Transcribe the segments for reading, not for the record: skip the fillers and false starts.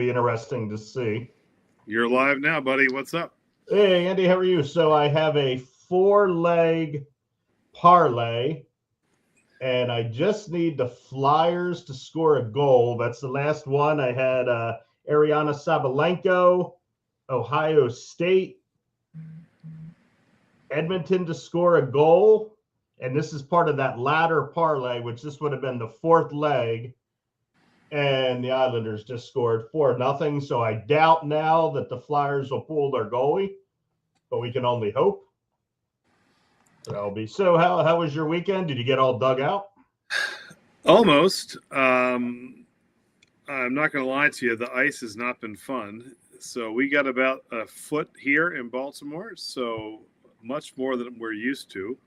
be interesting to see. You're live now, buddy. What's up? Hey, Andy, how are you? So I have a four-leg parlay, and I just need the Flyers to score a goal. That's the last one. I had Ariana Sabalenko, Ohio State, Edmonton to score a goal, and this is part of that ladder parlay, which this would have been the fourth leg. And the Islanders just scored 4-0. So I doubt now that the Flyers will pull their goalie, but we can only hope. That'll be so. How was your weekend? Did you get all dug out? Almost. I'm not going to lie to you. The ice has not been fun. So we got about a foot here in Baltimore, so much more than we're used to.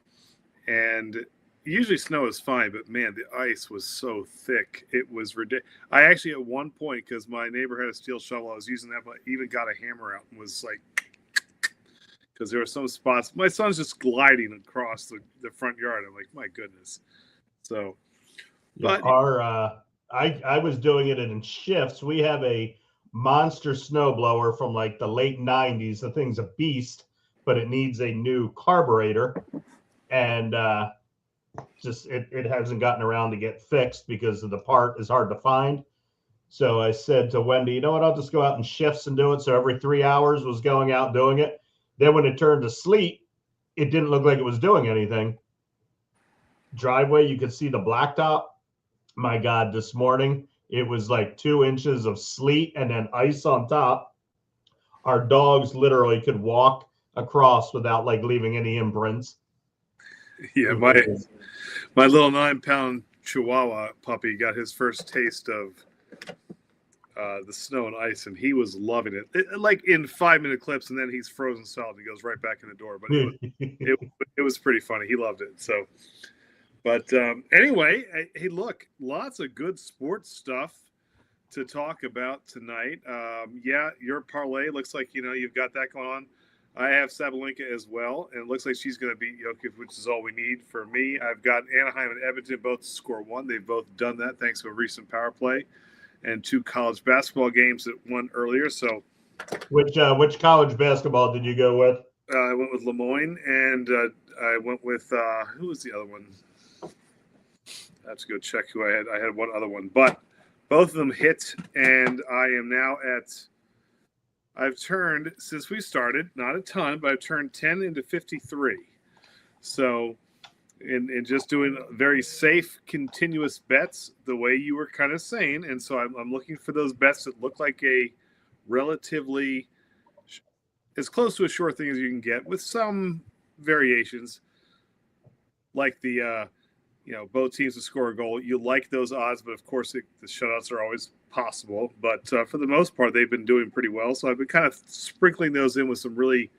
And usually snow is fine, but man, the ice was so thick. It was ridiculous. I actually, at one point, because my neighbor had a steel shovel, I was using that, but I even got a hammer out and was like, because there were some spots. My son's just gliding across the front yard. I'm like, my goodness. So, but I was doing it in shifts. We have a monster snowblower from like the late 90s. The thing's a beast, but it needs a new carburetor. And just it hasn't gotten around to get fixed because the part is hard to find. So I said to Wendy, you know what, I'll just go out in shifts and do it. So every 3 hours was going out doing it. Then when it turned to sleet, it didn't look like it was doing anything. Driveway, you could see the blacktop. My God, this morning, it was like 2 inches of sleet and then ice on top. Our dogs literally could walk across without like leaving any imprints. Yeah, my little 9-pound Chihuahua puppy got his first taste of the snow and ice, and he was loving it. Like in 5-minute clips, and then he's frozen solid. He goes right back in the door. But it was pretty funny. He loved it. So, but anyway, hey, look, lots of good sports stuff to talk about tonight. Yeah, your parlay looks like you've got that going on. I have Sabalenka as well, and it looks like she's going to beat Jokic, which is all we need for me. I've got Anaheim and Edmonton both to score 1. They've both done that thanks to a recent power play, and 2 college basketball games that won earlier. So, which college basketball did you go with? I went with Lemoyne, and I went with who was the other one? I have to go check who I had. I had one other one, but both of them hit, and I am now at. I've turned, since we started, not a ton, but I've turned 10 into 53. So, in just doing very safe, continuous bets, the way you were kind of saying. And so I'm looking for those bets that look like a relatively, as close to a sure thing as you can get, with some variations, like the, both teams to score a goal. You like those odds, but of course the shutouts are always possible. But for the most part, they've been doing pretty well. So I've been kind of sprinkling those in with some really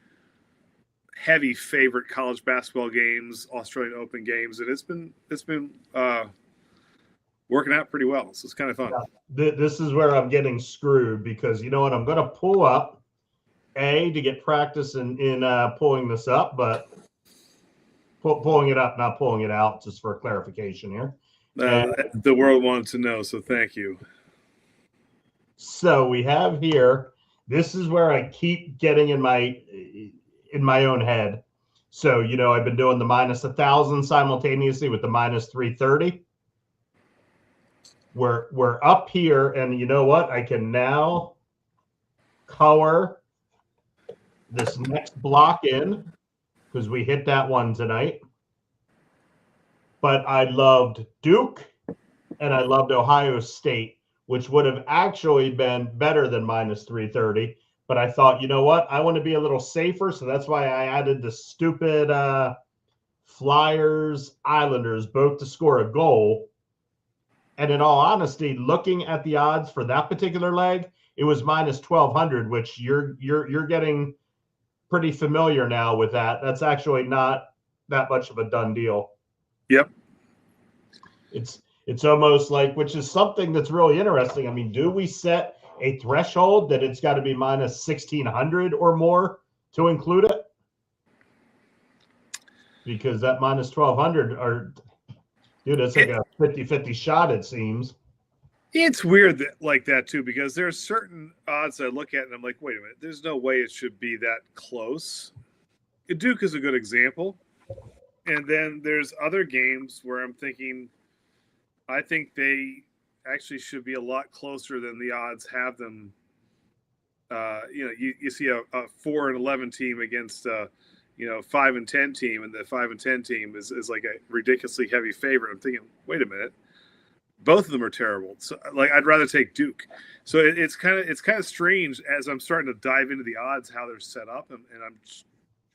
heavy favorite college basketball games, Australian Open games, and it's been working out pretty well. So it's kind of fun. Yeah. This is where I'm getting screwed because you know what? I'm going to pull up to get practice in pulling this up, but pulling it up, not pulling it out, just for clarification here. The world wanted to know, so thank you. So we have here, this is where I keep getting in my own head. So, I've been doing the -1,000 simultaneously with the -330. We're up here, and you know what? I can now color this next block in because we hit that one tonight. But I loved Duke and I loved Ohio State, which would have actually been better than -330. But I thought, you know what? I want to be a little safer. So that's why I added the stupid Flyers, Islanders, both to score a goal. And in all honesty, looking at the odds for that particular leg, it was -1,200, which you're getting pretty familiar now with that. That's actually not that much of a done deal. Yep. It's almost like, which is something that's really interesting. I mean, do we set a threshold that it's got to be -1,600 or more to include it? Because that -1,200 are, dude, it's like a 50-50 shot, it seems. It's weird like that too, because there are certain odds I look at and I'm like, wait a minute, there's no way it should be that close. Duke is a good example. And then there's other games where I'm thinking, I think they actually should be a lot closer than the odds have them. You see a 4-11 team against 5-10 team, and the 5-10 team is like a ridiculously heavy favorite. I'm thinking, wait a minute, both of them are terrible. So, like, I'd rather take Duke. So it's kind of strange as I'm starting to dive into the odds, how they're set up, and I'm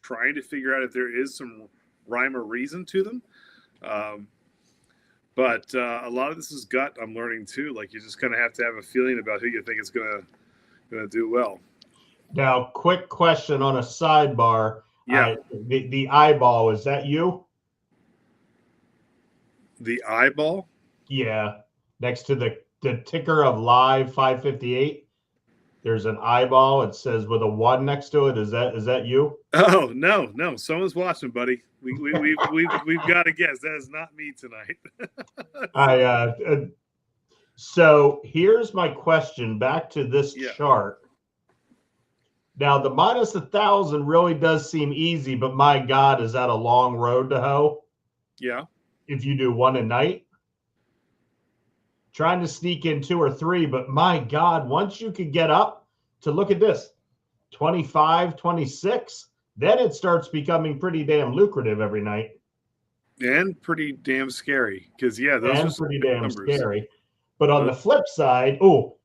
trying to figure out if there is some rhyme or reason to them. But a lot of this is gut. I'm learning too. Like, you just kind of have to have a feeling about who you think is gonna do well. Now, quick question on a sidebar. Yeah. The eyeball, is that you? The eyeball? Yeah. Next to the ticker of live 558, there's an eyeball. It says with a 1 next to it. Is that you? Oh, no. Someone's watching, buddy. We've got to guess. That is not me tonight. So here's my question back to this chart. Now, the minus 1,000 really does seem easy, but my God, is that a long road to hoe? Yeah. If you do 1 a night. Trying to sneak in 2 or 3, but my God, once you could get up to, look at this, 25, 26, then it starts becoming pretty damn lucrative every night. And pretty damn scary, because, those are pretty damn numbers. Scary. But on the flip side,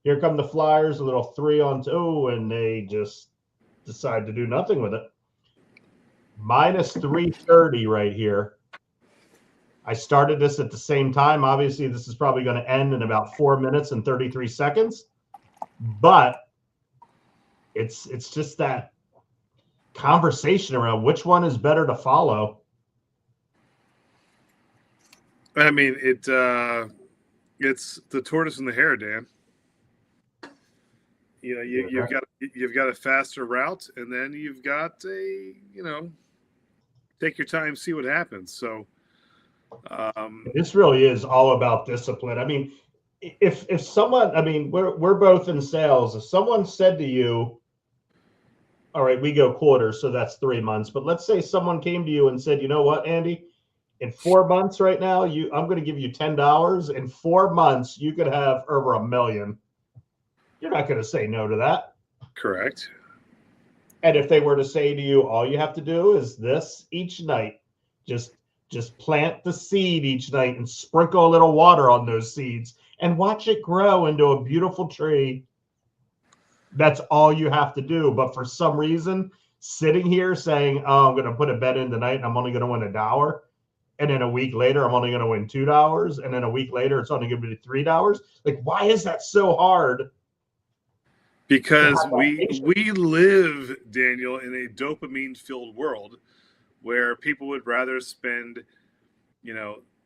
here come the Flyers, a little 3 on 2, and they just decide to do nothing with it. Minus 330 right here. I started this at the same time. Obviously, this is probably going to end in about 4 minutes and 33 seconds. But it's just that conversation around which one is better to follow. I mean, it's the tortoise and the hare, Dan. You've got a faster route, and then you've got take your time, see what happens. So this really is all about discipline. I mean, if someone, I mean, we're both in sales. If someone said to you, all right, we go quarters, so that's 3 months. But let's say someone came to you and said, you know what, Andy, in 4 months right now, I'm going to give you $10. In 4 months, you could have over $1 million. You're not going to say no to that. Correct. And if they were to say to you, all you have to do is this each night, just plant the seed each night and sprinkle a little water on those seeds and watch it grow into a beautiful tree. That's all you have to do. But for some reason, sitting here saying, oh, I'm going to put a bet in tonight and I'm only going to win $1. And then a week later, I'm only going to win $2. And then a week later, it's only going to be $3. Like, why is that so hard? Because we live, Daniel, in a dopamine-filled world where people would rather spend,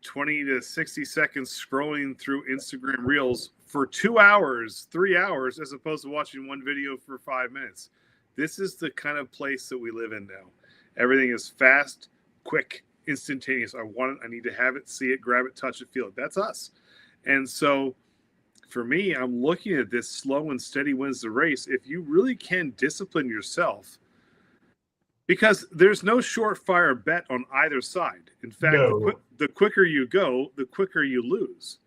20 to 60 seconds scrolling through Instagram Reels for 2 hours, 3 hours, as opposed to watching one video for 5 minutes. This is the kind of place that we live in now. Everything is fast, quick, instantaneous. I want it. I need to have it, see it, grab it, touch it, feel it. That's us. And so for me, I'm looking at this slow and steady wins the race. If you really can discipline yourself, because there's no short-fire bet on either side. In fact, the quicker you go, the quicker you lose.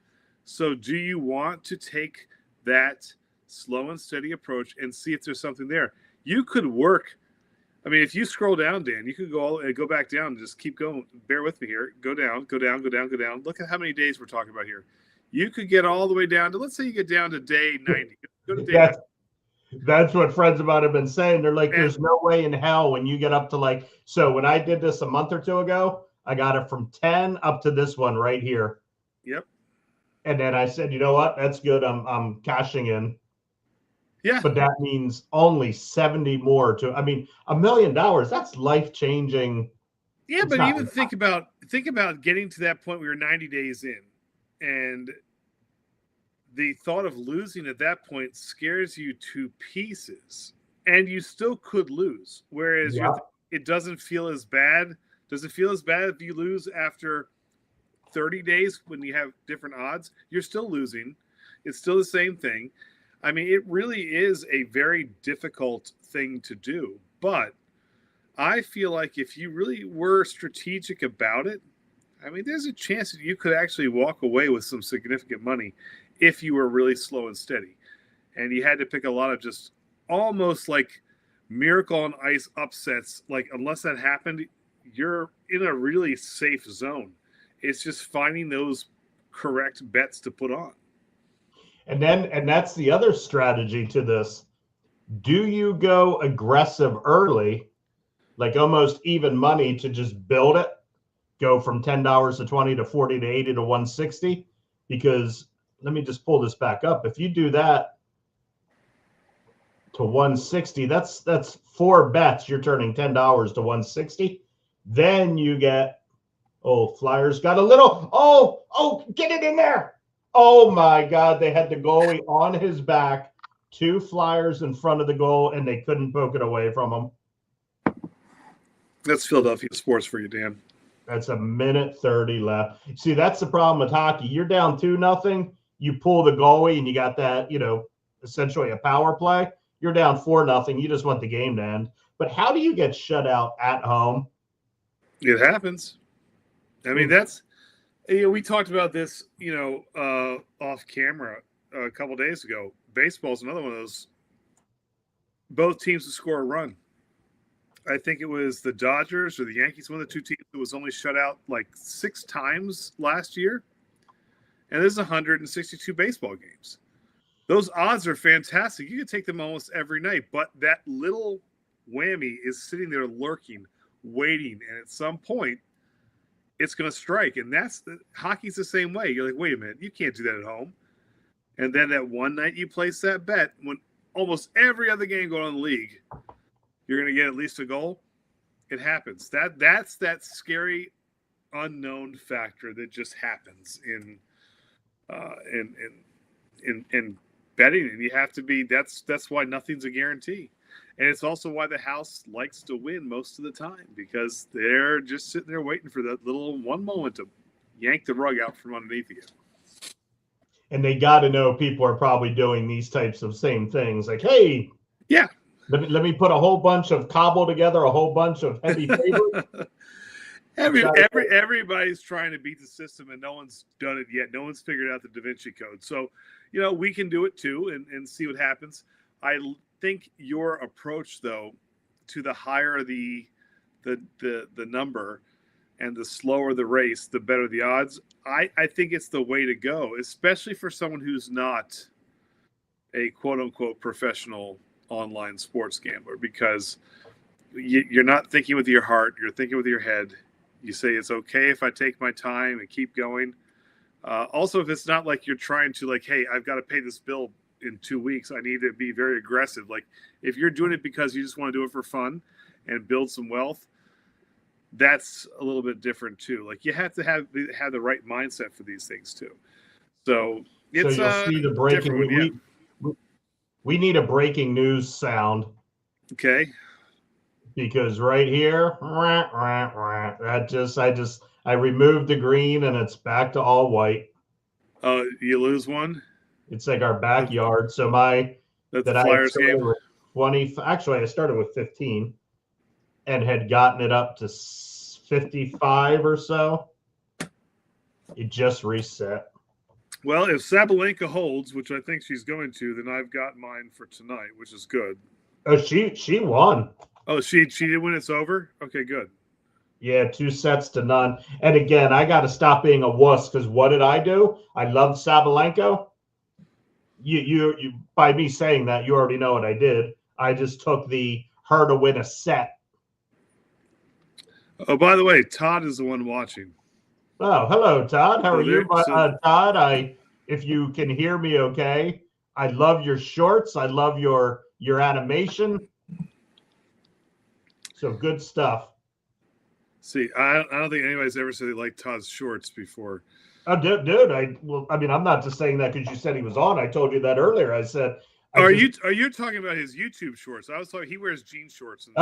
So do you want to take that slow and steady approach and see if there's something there? You could work. I mean, if you scroll down, Dan, you could go back down and just keep going. Bear with me here. Go down, go down, go down, go down. Look at how many days we're talking about here. You could get all the way down to, let's say you get down to day 90. Go to day 90. That's what friends of mine have been saying. They're like, there's no way in hell when you get up to so when I did this a month or 2 ago, I got it from 10 up to this one right here. Yep. And then I said, you know what? That's good. I'm cashing in. Yeah. But that means only 70 more $1 million, that's life-changing. Yeah, but even think about getting to that point where you're 90 days in, and the thought of losing at that point scares you to pieces, and you still could lose. Whereas it doesn't feel as bad. Does it feel as bad if you lose after 30 days when you have different odds? You're still losing. It's still the same thing. I mean, it really is a very difficult thing to do. But I feel like if you really were strategic about it, I mean, there's a chance that you could actually walk away with some significant money if you were really slow and steady. And you had to pick a lot of just almost like miracle on ice upsets. Like, unless that happened, you're in a really safe zone. It's just finding those correct bets to put on. And that's the other strategy to this. Do you go aggressive early, like almost even money to just build it, go from $10 to 20 to 40 to 80 to 160? Because let me just pull this back up. If you do that to 160, that's 4 bets. You're turning $10 to 160. Then you get, Flyers got a little, get it in there. Oh my God, they had the goalie on his back, 2 Flyers in front of the goal, and they couldn't poke it away from him. That's Philadelphia sports for you, Dan. That's a minute 30 left. See, that's the problem with hockey. You're down 2-0. You pull the goalie and you got that, essentially a power play. You're down 4-0. You just want the game to end. But how do you get shut out at home? It happens. I mean, that's, we talked about this, off camera a couple days ago. Baseball's another one of those. Both teams to score a run. I think it was the Dodgers or the Yankees, one of the 2 teams that was only shut out like 6 times last year. And there's 162 baseball games. Those odds are fantastic. You can take them almost every night, but that little whammy is sitting there lurking, waiting, and at some point, it's going to strike. And hockey's the same way. You're like, wait a minute, you can't do that at home. And then that one night you place that bet, when almost every other game going on in the league, you're going to get at least a goal. It happens. That's that scary unknown factor that just happens in betting, and you have to be. That's why nothing's a guarantee, and it's also why the house likes to win most of the time, because they're just sitting there waiting for that little one moment to yank the rug out from underneath again. And they got to know people are probably doing these types of same things. Like, hey, yeah, let me put a whole bunch of cobble together, a whole bunch of heavy favorites. Everybody's trying to beat the system, and no one's done it yet. No one's figured out the Da Vinci Code. So, we can do it too and see what happens. I think your approach, though, to the higher the number and the slower the race, the better the odds. I think it's the way to go, especially for someone who's not a quote-unquote professional online sports gambler, because you're not thinking with your heart, you're thinking with your head. You say it's okay if I take my time and keep going. Also, if it's not like you're trying to hey, I've got to pay this bill in 2 weeks, I need to be very aggressive. Like, if you're doing it because you just want to do it for fun and build some wealth, that's a little bit different too. Like, you have to have the right mindset for these things too. So it's you'll see the breaking. We need a breaking news sound. Okay. Because right here, I removed the green and it's back to all white. You lose one? It's like our backyard. So that's the Flyers game. 20. Actually, I started with 15 and had gotten it up to 55 or so. It just reset. Well, if Sabalenka holds, which I think she's going to, then I've got mine for tonight, which is good. Oh, she won. Oh, she did when it's over? Okay, good. Yeah, 2-0. And again, I got to stop being a wuss, because what did I do? I love Sabalenka. You by me saying that, you already know what I did. I just took her to win a set. Oh, by the way, Todd is the one watching. Oh, hello, Todd. How are you, Todd? If you can hear me okay, I love your shorts. I love your animation. So good stuff. See, I don't think anybody's ever said they liked Todd's shorts before. Oh, dude, I'm not just saying that because you said he was on. I told you that earlier. I said. Are you talking about his YouTube shorts? I was talking. He wears jean shorts. And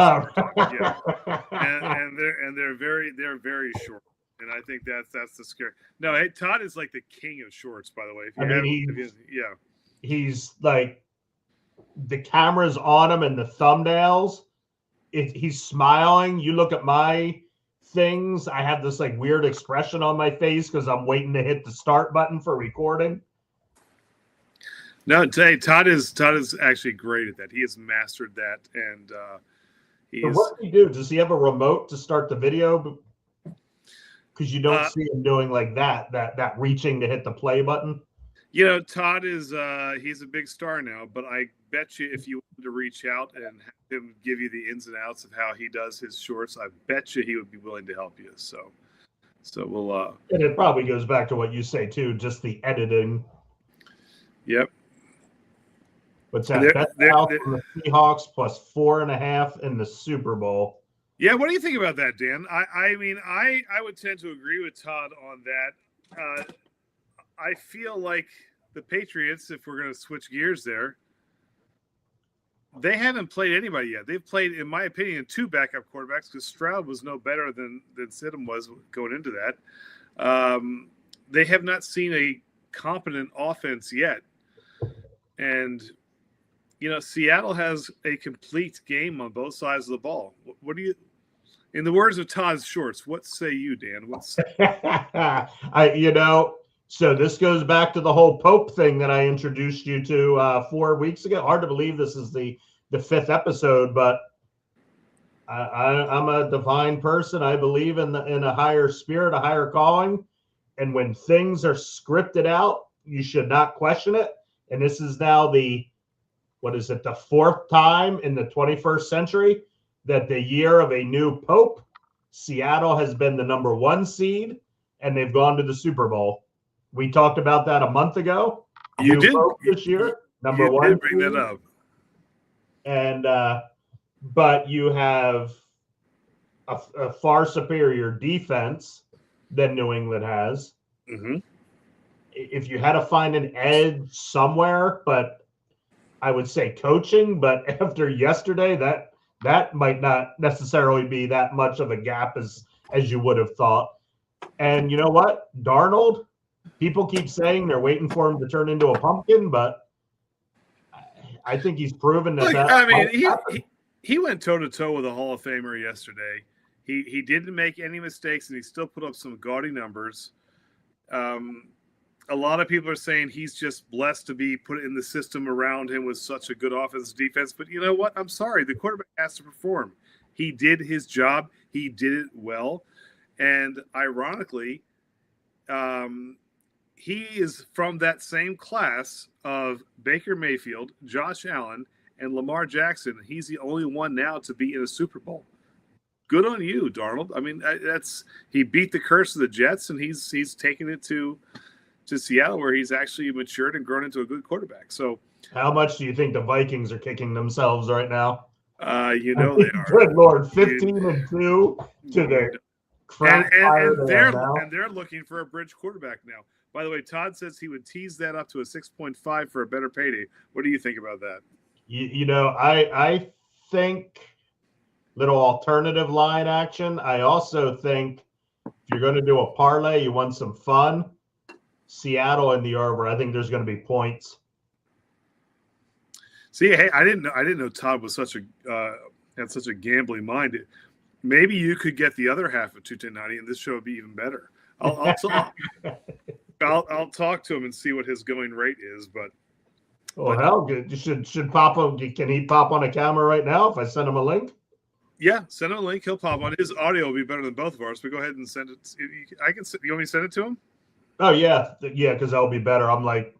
they're very short. and I think that's the scary. No, hey, Todd is like the king of shorts, by the way. If you I mean, yeah, he's like the camera's on him and the thumbnails. He's smiling. You look at my things. I have this like weird expression on my face because I'm waiting to hit the start button for recording. No, Todd is actually great at that. He has mastered that, and But what does he do? Does he have a remote to start the video? Because you don't see him doing like that reaching to hit the play button. You know, Todd is he's a big star now, but I bet you if you wanted to reach out and have him give you the ins and outs of how he does his shorts, I bet you he would be willing to help you. So we'll and it probably goes back to what you say too, just the editing. Yep. What's that? Bet out from the Seahawks plus 4.5 in the Super Bowl. Yeah, what do you think about that, Dan? I mean, I would tend to agree with Todd on that. I feel like the Patriots, if we're going to switch gears there, they haven't played anybody yet. They've played, in my opinion, 2 backup quarterbacks because Stroud was no better than Stidham was going into that. They have not seen a competent offense yet. And, you know, Seattle has a complete game on both sides of the ball. What do you, in the words of Todd's shorts, what say you, Dan? So this goes back to the whole Pope thing that I introduced you to 4 weeks ago. Hard to believe this is the 5th episode, but I'm a divine person. I believe in a higher spirit, a higher calling. And when things are scripted out, you should not question it. And this is now the 4th time in the 21st century that the year of a new Pope, Seattle has been the number 1 seed, and they've gone to the Super Bowl. We talked about that a month ago. You did this year, number 1. Did bring that up. And but you have a far superior defense than New England has. Mm-hmm. If you had to find an edge somewhere, but I would say coaching. But after yesterday, that might not necessarily be that much of a gap as you would have thought. And you know what, Darnold. People keep saying they're waiting for him to turn into a pumpkin, but I think he's proven that. I mean, he went toe-to-toe with a Hall of Famer yesterday. He didn't make any mistakes, and he still put up some gaudy numbers. A lot of people are saying he's just blessed to be put in the system around him with such a good offensive defense. But you know what? I'm sorry. The quarterback has to perform. He did his job. He did it well. And ironically, he is from that same class of Baker Mayfield, Josh Allen, and Lamar Jackson. He's the only one now to be in a Super Bowl. Good on you, Darnold. I mean, he beat the curse of the Jets, and he's taken it to Seattle, where he's actually matured and grown into a good quarterback. So, how much do you think the Vikings are kicking themselves right now? They are. Good Lord, 15-2 to the crap fire and they're looking for a bridge quarterback now. By the way, Todd says he would tease that up to a 6.5 for a better payday. What do you think about that? I think little alternative line action. I also think if you're going to do a parlay, you want some fun. Seattle and the over. I think there's going to be points. See, hey, I didn't know Todd was had such a gambling mind. Maybe you could get the other half of 21090, and this show would be even better. I'll talk to him and see what his going rate is. But hell, good. You should pop on. Can he pop on a camera right now if I send him a link? Yeah, send him a link. He'll pop on. His audio will be better than both of ours. But go ahead and send it. You want me to send it to him? Oh yeah, because that'll be better. I'm like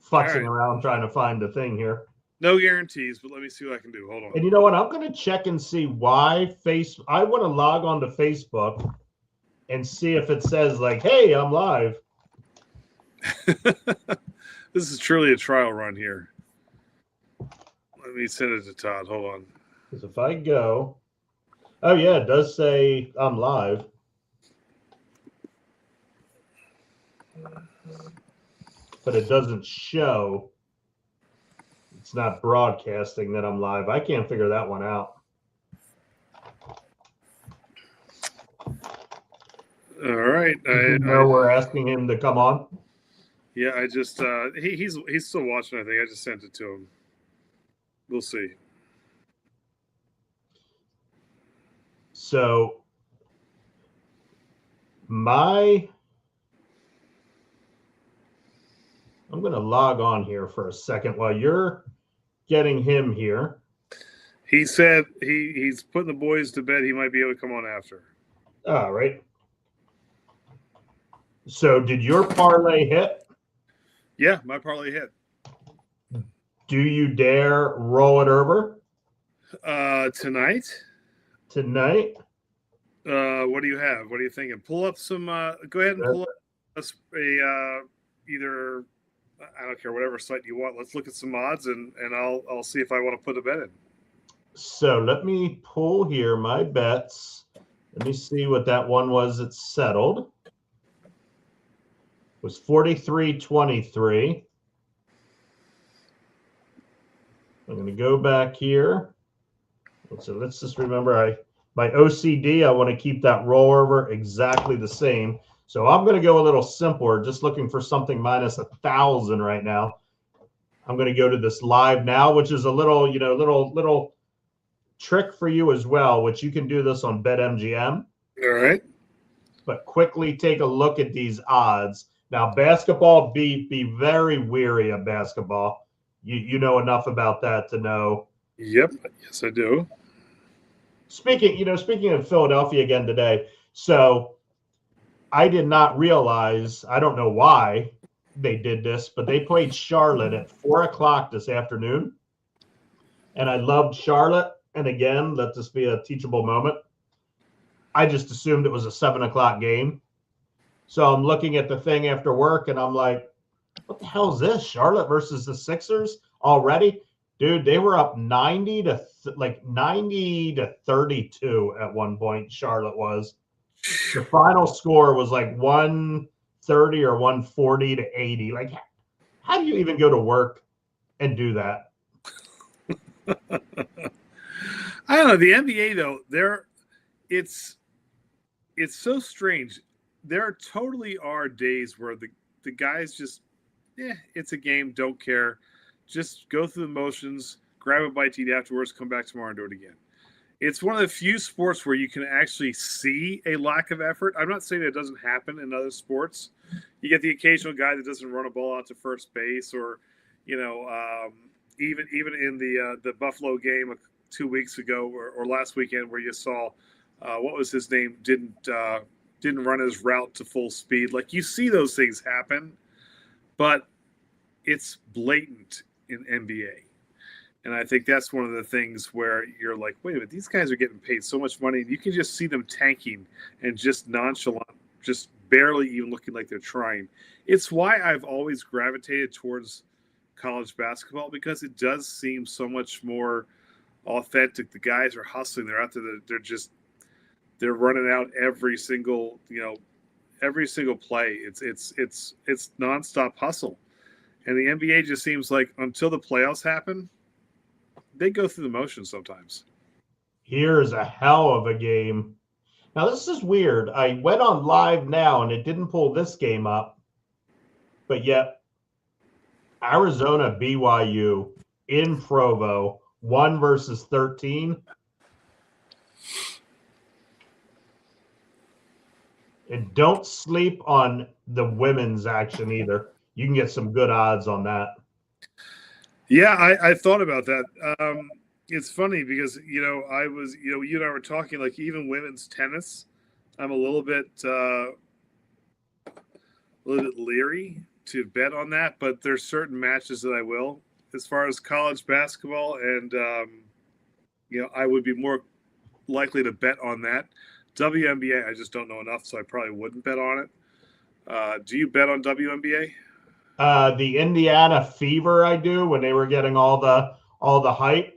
futzing around trying to find the thing here. No guarantees, but let me see what I can do. Hold on. And you know what? I'm going to check and see why I want to log on to Facebook and see if it says like, "Hey, I'm live." This is truly a trial run here. Let me send it to Todd. Hold on. Because if I go, oh yeah, it does say I'm live. But it doesn't show. It's not broadcasting that I'm live. I can't figure that one out. All right. We're asking him to come on. Yeah, I just he's still watching. I think I just sent it to him. We'll see. So I'm going to log on here for a second while you're getting him here. He said he's putting the boys to bed. He might be able to come on after. All right. So did your parlay hit? Yeah, my parlay hit. Do you dare roll it over? Tonight? Tonight? What do you have? What are you thinking? Pull up some. Go ahead and pull up either. I don't care, whatever site you want. Let's look at some odds, and I'll see if I want to put a bet in. So let me pull here my bets. Let me see what that one was. It settled. It was 43.23. I'm going to go back here. So let's just remember my OCD, I want to keep that rollover exactly the same. So I'm going to go a little simpler, just looking for something minus 1,000 right now. I'm going to go to this live now, which is a little, little trick for you as well, which you can do this on BetMGM. All right. But quickly take a look at these odds. Now, basketball, be very weary of basketball. You know enough about that to know. Yep. Yes, I do. Speaking of Philadelphia again today, so I did not realize, I don't know why they did this, but they played Charlotte at 4:00 this afternoon. And I loved Charlotte. And again, let this be a teachable moment. I just assumed it was a 7:00 game. So I'm looking at the thing after work and I'm like, what the hell is this? Charlotte versus the Sixers already? Dude, they were up 90 to 32 at one point. Charlotte was. The final score was like 130 or 140 to 80. Like, how do you even go to work and do that? I don't know. The NBA though, it's so strange. There totally are days where the guys just, it's a game, don't care. Just go through the motions, grab a bite to eat afterwards, come back tomorrow and do it again. It's one of the few sports where you can actually see a lack of effort. I'm not saying it doesn't happen in other sports. You get the occasional guy that doesn't run a ball out to first base, or even in the Buffalo game 2 weeks ago or last weekend where you saw what was his name didn't run his route to full speed. Like, you see those things happen, but it's blatant in NBA. And I think that's one of the things where you're like, wait a minute, these guys are getting paid so much money. And you can just see them tanking and just nonchalant, just barely even looking like they're trying. It's why I've always gravitated towards college basketball, because it does seem so much more authentic. The guys are hustling. They're out there. They're running out every single play. It's nonstop hustle. And the NBA just seems like until the playoffs happen, they go through the motions sometimes. Here's a hell of a game. Now, this is weird. I went on live now, and it didn't pull this game up. But yet, Arizona BYU in Provo, 1 versus 13. And don't sleep on the women's action either. You can get some good odds on that. Yeah, I thought about that. It's funny because, you and I were talking, like, even women's tennis, I'm a little bit leery to bet on that, but there's certain matches that I will. As far as college basketball, and I would be more likely to bet on that. WNBA, I just don't know enough, so I probably wouldn't bet on it. Do you bet on WNBA? The Indiana Fever, I do, when they were getting all the hype.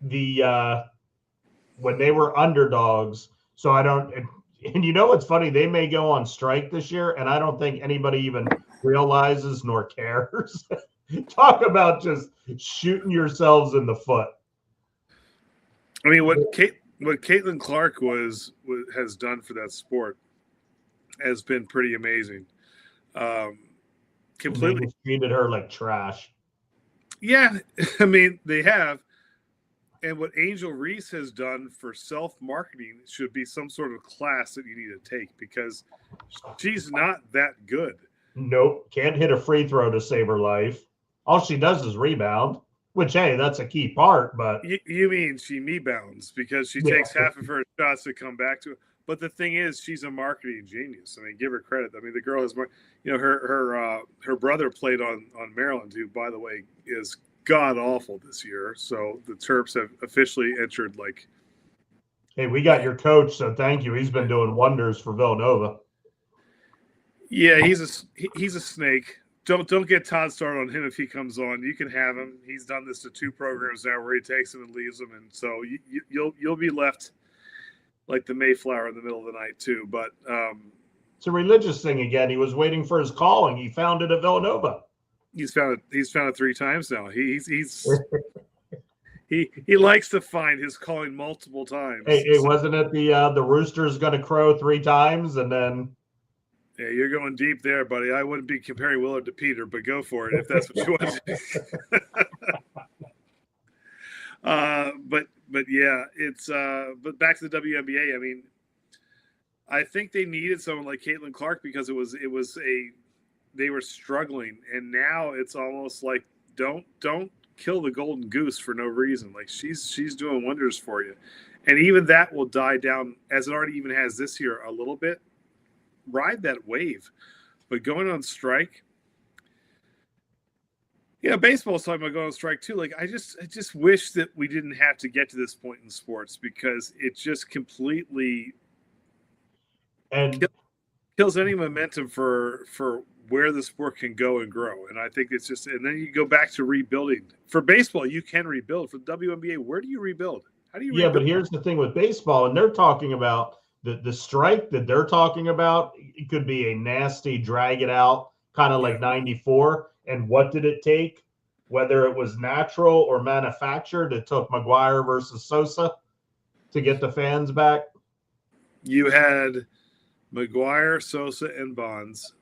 When they were underdogs, so I don't. And you know what's funny? They may go on strike this year, and I don't think anybody even realizes nor cares. Talk about just shooting yourselves in the foot. I mean, what what Caitlin Clark has done for that sport has been pretty amazing. Completely They just treated her like trash. Yeah, I mean they have, and what Angel Reese has done for self-marketing should be some sort of class that you need to take because she's not that good. Nope, can't hit a free throw to save her life. All she does is rebound, which hey, that's a key part. But You mean she me-bounds because she takes half of her shots to come back to it. But the thing is, she's a marketing genius. I mean, give her credit. I mean, the girl has, her brother played on Maryland, who, by the way, is god awful this year. So the Terps have officially entered hey, we got your coach, so thank you. He's been doing wonders for Villanova. Yeah, he's a snake. Don't get Todd started on him if he comes on. You can have him. He's done this to 2 programs now where he takes them and leaves them, and so you'll be left like the Mayflower in the middle of the night too. But it's a religious thing again. He was waiting for his calling. He found it at Villanova. He's found it 3 times now. He likes to find his calling multiple times. Hey, wasn't it the rooster's going to crow 3 times and then? Yeah, you're going deep there, buddy. I wouldn't be comparing Willard to Peter, but go for it if that's what you want to do. But yeah, it's but back to the WNBA. I mean, I think they needed someone like Caitlin Clark because they were struggling, and now it's almost like don't kill the golden goose for no reason. Like she's doing wonders for you, and even that will die down as it already even has this year a little bit. Ride that wave, but going on strike. Baseball's talking about going on strike too. Like I just wish that we didn't have to get to this point in sports because it just completely kills any momentum for where the sport can go and grow. And I think it's just, and then you go back to rebuilding. For baseball, you can rebuild. For the WNBA, where do you rebuild? How do you rebuild? But here's the thing with baseball, and they're talking about the strike that they're talking about. It could be a nasty drag it out, kind of like 94. And what did it take? Whether it was natural or manufactured, it took McGuire versus Sosa to get the fans back. You had McGuire, Sosa, and Bonds,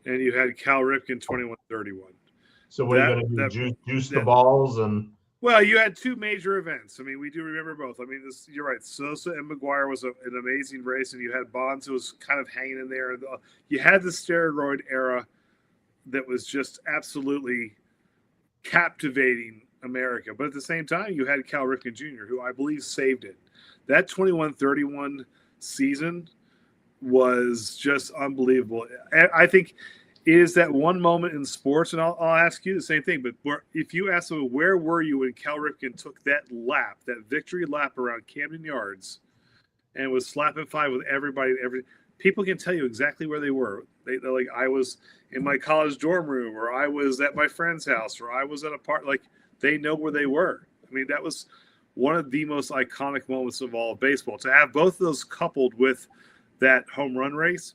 and you had Cal Ripken 21-31. So what are you going to do? Juice the balls and. Well, you had 2 major events. I mean, we do remember both. I mean, you're right. Sosa and McGuire was an amazing race, and you had Bonds who was kind of hanging in there. You had the steroid era that was just absolutely captivating America. But at the same time, you had Cal Ripken Jr., who I believe saved it. That 21-31 season was just unbelievable. I think it is that one moment in sports, and I'll ask you the same thing, but if you ask them, where were you when Cal Ripken took that victory lap around Camden Yards and was slapping 5 with everybody, people can tell you exactly where they were. They're like, I was in my college dorm room, or I was at my friend's house, or I was at a park. Like, they know where they were. I mean, that was one of the most iconic moments of all of baseball. To have both of those coupled with that home run race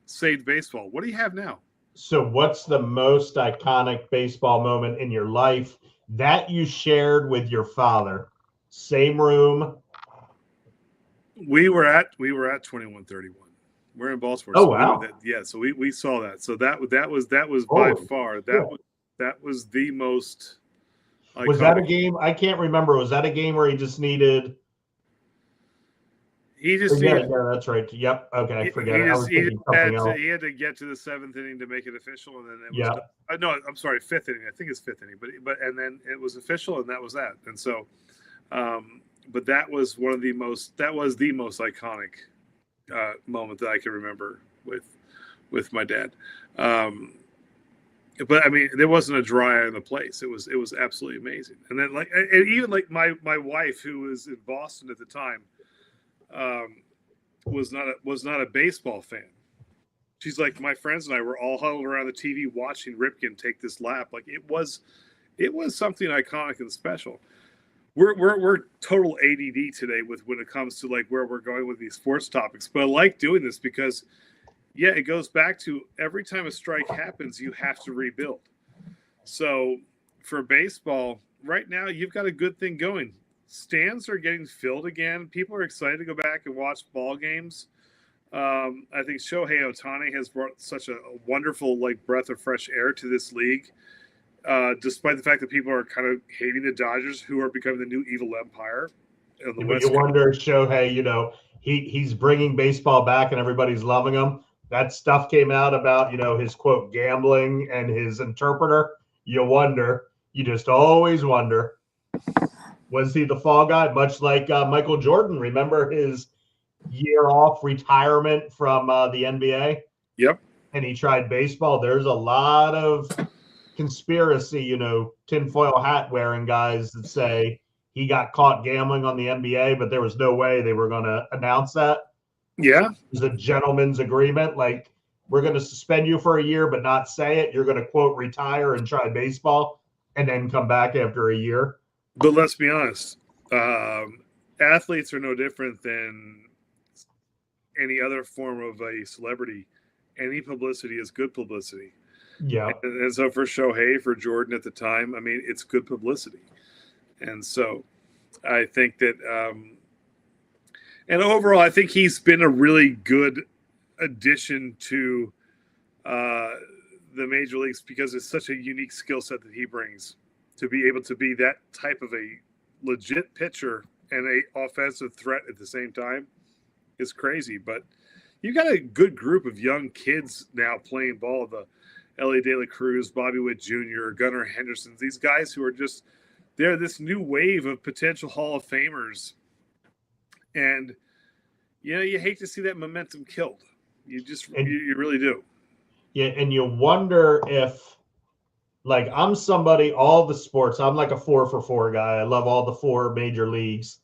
saved baseball. What do you have now? So what's the most iconic baseball moment in your life that you shared with your father? Same room. We were at 21-31. We're in Baltimore. Oh, so wow. So we saw that. So that was by far that was the most iconic. Was that a game? I can't remember. Was that a game where he just needed? Yeah, that's right. Yep. Okay, forget it. He had to get to the 7th inning to make it official, and then it was no, I'm sorry, 5th inning. I think it's 5th inning, but and then it was official, and that was that. And so, but that was the most iconic moment that I can remember with my dad. But I mean, there wasn't a dry eye in the place. It was absolutely amazing. And then even my wife, who was in Boston at the time, was not a baseball fan. She's like, my friends and I were all huddled around the TV watching Ripken take this lap. Like it was something iconic and special. We're total ADD today when it comes to like where we're going with these sports topics. But I like doing this because, it goes back to every time a strike happens, you have to rebuild. So for baseball right now, you've got a good thing going. stands are getting filled again. People are excited to go back and watch ball games. I think Shohei Ohtani has brought such a wonderful breath of fresh air to this league, despite the fact that people are kind of hating the Dodgers, who are becoming the new evil empire on the West You Coast. wonder, Shohei, he's bringing baseball back and everybody's loving him. That stuff came out about, his quote gambling and his interpreter. You wonder, you just always wonder, was he the fall guy? Much like Michael Jordan. Remember his year off retirement from the NBA? Yep. And he tried baseball. There's a lot of conspiracy, tinfoil hat wearing guys that say he got caught gambling on the NBA, but there was no way they were going to announce that. Yeah. It was a gentleman's agreement. Like, we're going to suspend you for a year, but not say it. You're going to, quote, retire and try baseball and then come back after a year. But let's be honest. Athletes are no different than any other form of a celebrity. Any publicity is good publicity. Yeah. And so for Shohei, for Jordan at the time, I mean, it's good publicity. And so I think that, and overall, I think he's been a really good addition to the major leagues because it's such a unique skill set that he brings to be able to be that type of a legit pitcher and a offensive threat at the same time is crazy. But you got a good group of young kids now playing ball. The Ellie De La Cruz, Bobby Witt Jr., Gunnar Henderson, these guys who are just, they're this new wave of potential Hall of Famers. And, you hate to see that momentum killed. You really do. Yeah, and you wonder if, I'm somebody, all the sports, I'm like a 4-for-4 guy. I love all the 4 major leagues.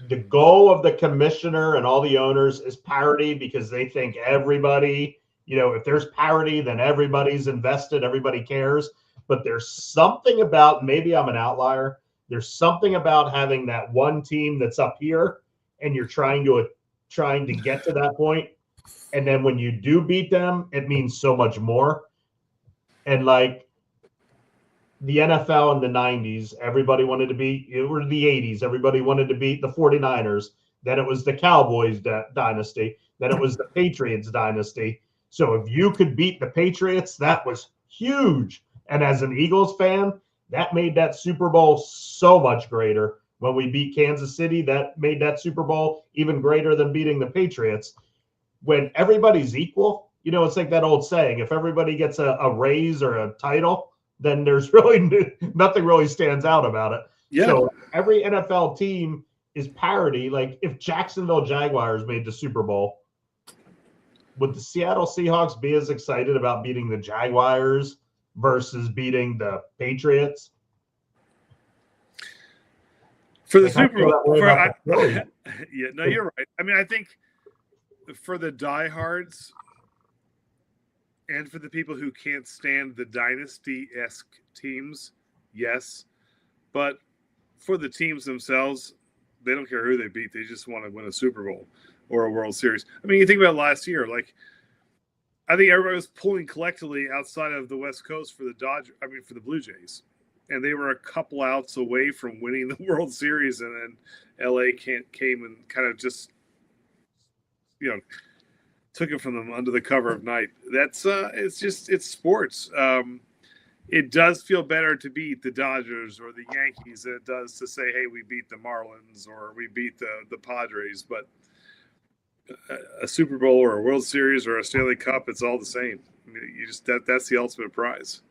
The goal of the commissioner and all the owners is parity because they think everybody, if there's parity, then everybody's invested, everybody cares. But there's something about, maybe I'm an outlier, there's something about having that one team that's up here and you're trying to get to that point. And then when you do beat them, it means so much more. And the NFL in the 90s, everybody wanted to beat, or the 80s, everybody wanted to beat the 49ers. Then it was the Cowboys dynasty. Then it was the Patriots dynasty. So if you could beat the Patriots, that was huge. And as an Eagles fan, that made that Super Bowl so much greater. When we beat Kansas City, that made that Super Bowl even greater than beating the Patriots. When everybody's equal, it's like that old saying, if everybody gets a raise or a title, then there's really nothing really stands out about it. Yeah. So every NFL team is parity. Like if Jacksonville Jaguars made the Super Bowl, would the Seattle Seahawks be as excited about beating the Jaguars versus beating the Patriots? For the Super Bowl, yeah, no, you're right. I mean, I think for the diehards and for the people who can't stand the dynasty-esque teams, yes. But for the teams themselves, they don't care who they beat. They just want to win a Super Bowl or a World Series. I mean, you think about last year, I think everybody was pulling collectively outside of the West Coast for for the Blue Jays. And they were a couple outs away from winning the World Series, and then LA came and kind of just, took it from them under the cover of night. That's it's sports. It does feel better to beat the Dodgers or the Yankees than it does to say, hey, we beat the Marlins or we beat the Padres. But a Super Bowl or a World Series or a Stanley Cup, it's all the same. I mean, that's the ultimate prize.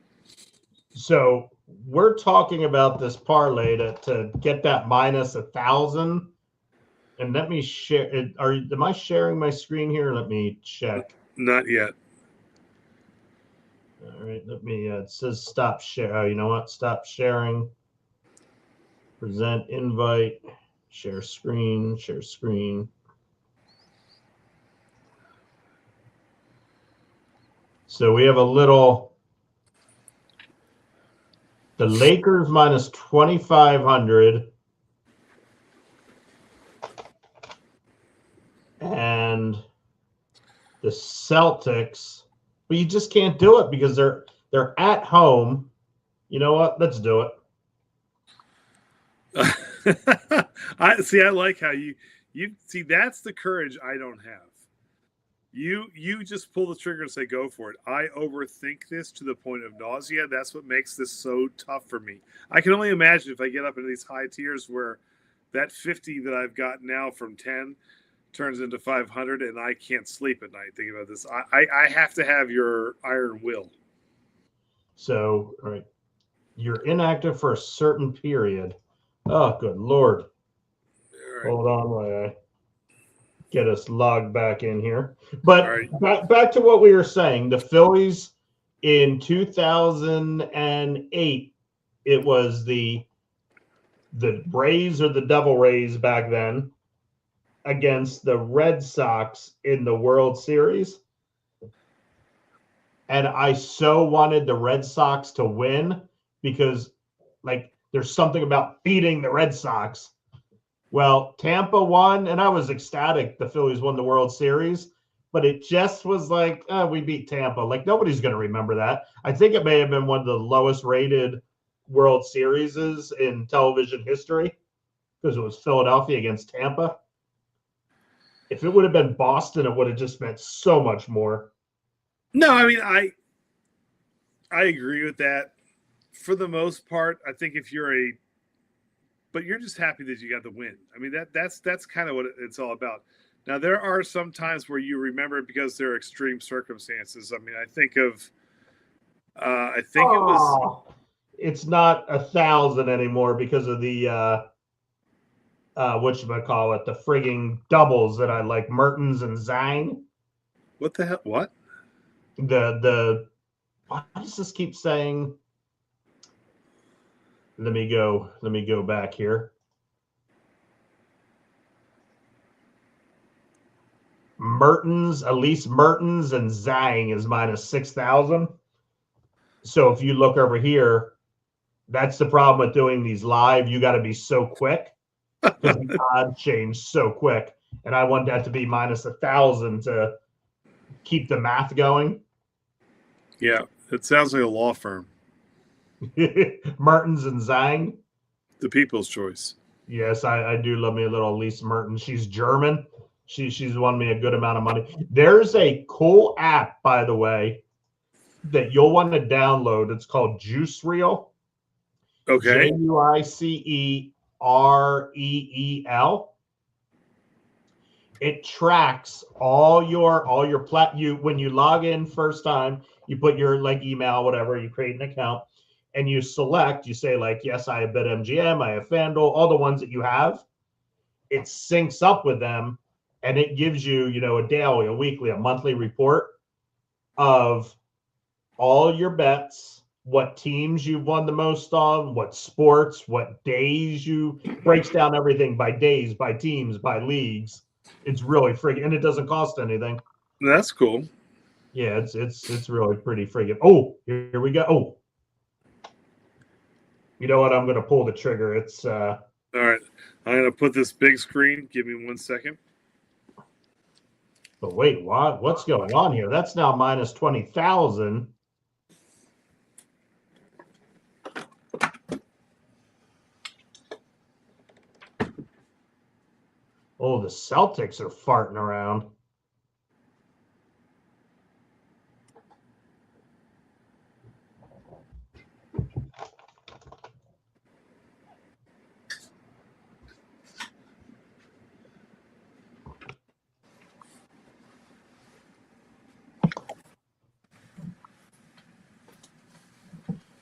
So we're talking about this parlay to get that minus 1,000. And let me share it. Am I sharing my screen here? Let me check. Not yet. All right. Let me, it says stop share. Oh, you know what? Stop sharing. Present invite. Share screen. Share screen. So we have a little. The Lakers minus 2,500. And the Celtics, but you just can't do it because they're at home. You know what? Let's do it. I see. I like how you see. That's the courage I don't have. You just pull the trigger and say go for it. I overthink this to the point of nausea. That's what makes this so tough for me. I can only imagine if I get up into these high tiers where that 50 that I've got now from 10 turns into 500 and I can't sleep at night thinking about this. I have to have your iron will. So, all right, you're inactive for a certain period. Oh, good Lord. Right. Hold on while I get us logged back in here. But right. back to what we were saying, the Phillies in 2008, it was the Rays or the Devil Rays back then against the Red Sox in the World Series. And I so wanted the Red Sox to win because, like, there's something about beating the Red Sox. Well, Tampa won, and I was ecstatic the Phillies won the World Series, but it just was like, we beat Tampa. Like, nobody's going to remember that. I think it may have been one of the lowest rated World Series in television history because it was Philadelphia against Tampa. If it would have been Boston, it would have just meant so much more. No, I mean, I agree with that. For the most part, I think if you're but you're just happy that you got the win. I mean, that's kind of what it's all about. Now, there are some times where you remember it because there are extreme circumstances. I mean, I think it was. It's not 1,000 anymore because of the whatchamacallit, the frigging doubles that I like, Mertens and Zhang. What the hell? What? Why does this keep saying? Let me go back here. Elise Mertens and Zhang is minus 6,000. So if you look over here, that's the problem with doing these live. You got to be so quick because the odds change so quick. And I want that to be minus 1,000 to keep the math going. Yeah, it sounds like a law firm. Mertens and Zhang. The people's choice. Yes, I do love me a little Elise Mertens. She's German. She's won me a good amount of money. There's a cool app, by the way, that you'll want to download. It's called Juice Reel. Okay. JUICEREEL. It tracks all your when you log in first time, you put your email, whatever, you create an account. And you select, you say yes, I have BetMGM, I have FanDuel, all the ones that you have. It syncs up with them, and it gives you, a daily, a weekly, a monthly report of all your bets, what teams you've won the most on, what sports, what days breaks down everything by days, by teams, by leagues. It's really freaking, and it doesn't cost anything. That's cool. Yeah, it's really pretty freaking. Oh, here we go. Oh. You know what? I'm going to pull the trigger. It's all right. I'm going to put this big screen. Give me 1 second. But wait, what? What's going on here? That's now minus 20,000. Oh, the Celtics are farting around.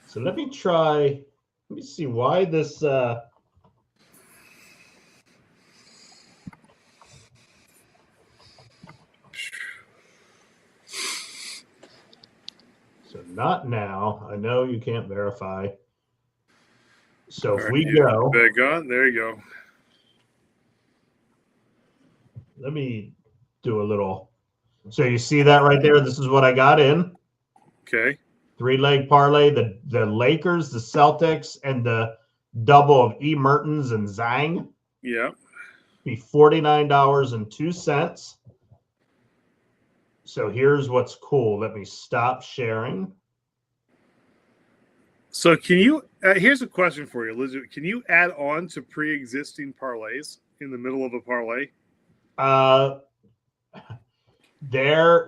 So let me see why this so not now. I know you can't verify. So if we go back on, there you go. Let me do a little. So you see that right there? This is what I got in. Okay. 3-leg parlay, the Lakers, the Celtics, and the double of E. Mertens and Zhang. Yeah. Be $49.02. So here's what's cool. Let me stop sharing. So can you? Here's a question for you, Elizabeth. Can you add on to pre-existing parlays in the middle of a parlay?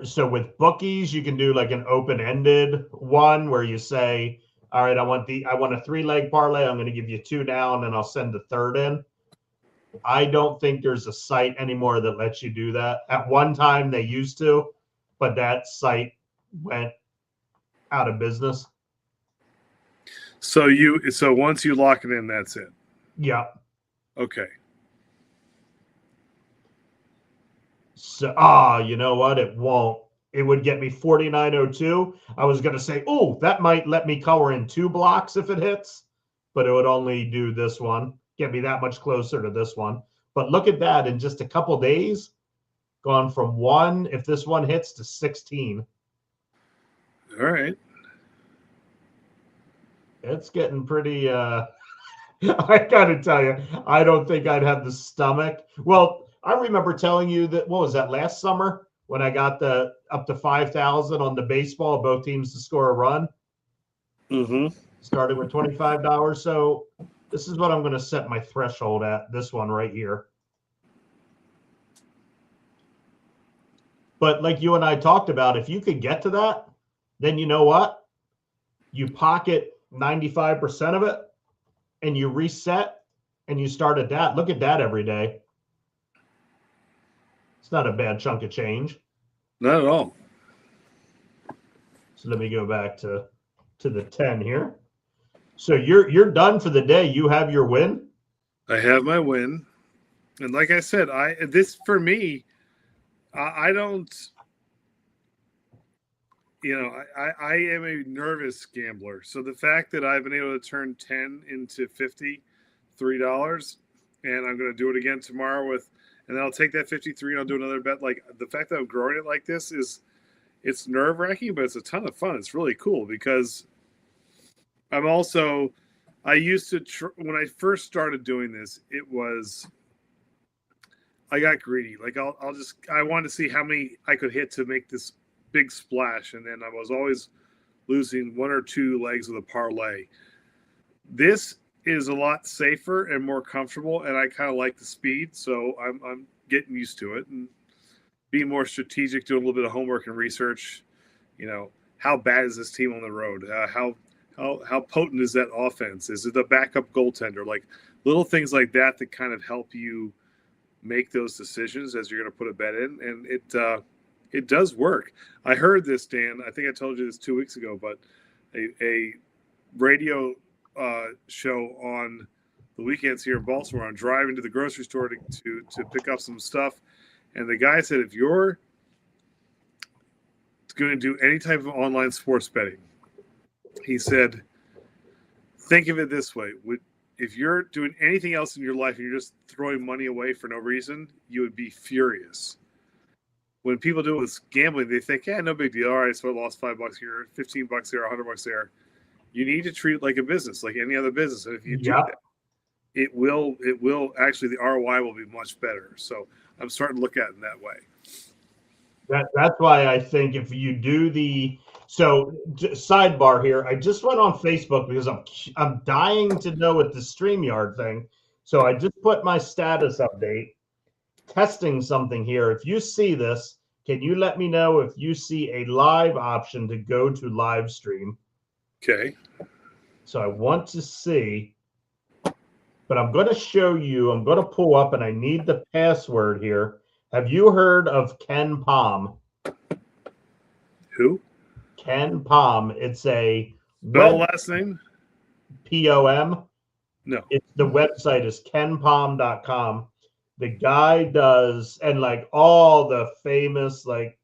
So with bookies, you can do like an open-ended one where you say, all right, I want a 3-leg parlay. I'm going to give you 2 now, and then I'll send the third in. I don't think there's a site anymore that lets you do that. At one time they used to, but that site went out of business. So once you lock it in, that's it. Yeah. Okay. So, you know what? It won't. It would get me 49.02. I was going to say, oh, that might let me color in 2 blocks if it hits, but it would only do this one, get me that much closer to this one. But look at that. In just a couple days, gone from 1, if this one hits, to 16. All right. It's getting pretty, I got to tell you, I don't think I'd have the stomach. Well, I remember telling you that, what was that, last summer when I got the up to 5,000 on the baseball, both teams to score a run? Mm-hmm. Started with $25. So this is what I'm going to set my threshold at, this one right here. But like you and I talked about, if you could get to that, then you know what? You pocket 95% of it and you reset and you start at that. Look at that every day. It's not a bad chunk of change. Not at all. So let me go back to the 10 here. So you're done for the day. You have your win. I have my win, and like I said, this for me, I don't. You know, I am a nervous gambler. So the fact that I've been able to turn 10 into $53, and I'm going to do it again tomorrow and then I'll take that 53 and I'll do another bet. Like the fact that I'm growing it like this it's nerve wracking, but it's a ton of fun. It's really cool because I used to, when I first started doing this, I got greedy. Like I wanted to see how many I could hit to make this big splash. And then I was always losing 1 or 2 legs of the parlay. This is a lot safer and more comfortable, and I kind of like the speed, so I'm getting used to it and being more strategic, doing a little bit of homework and research. You know, how bad is this team on the road? How potent is that offense? Is it a backup goaltender? Like little things like that kind of help you make those decisions as you're going to put a bet in, and it does work. I heard this, Dan. I think I told you this 2 weeks ago, but a radio show on the weekends here in Baltimore. I'm driving to the grocery store to pick up some stuff, and the guy said, if you're going to do any type of online sports betting, he said, think of it this way: if you're doing anything else in your life and you're just throwing money away for no reason, you would be furious. When people do it with gambling, they think, yeah, no big deal. All right, so I lost $5 here, $15 there, $100 there. You need to treat it like a business, like any other business. And if you do that, it will actually, the ROI will be much better. So I'm starting to look at it in that way. That's why I think if you do sidebar here, I just went on Facebook because I'm dying to know with the StreamYard thing. So I just put my status update, testing something here. If you see this, can you let me know if you see a live option to go to live stream? Okay. So I want to see, but I'm going to show you. I'm going to pull up, and I need the password here. Have you heard of Ken Pom? Who? Ken Pom. It's a spell last name? POM. No. The website is kenpom.com. The guy does, and like all the famous like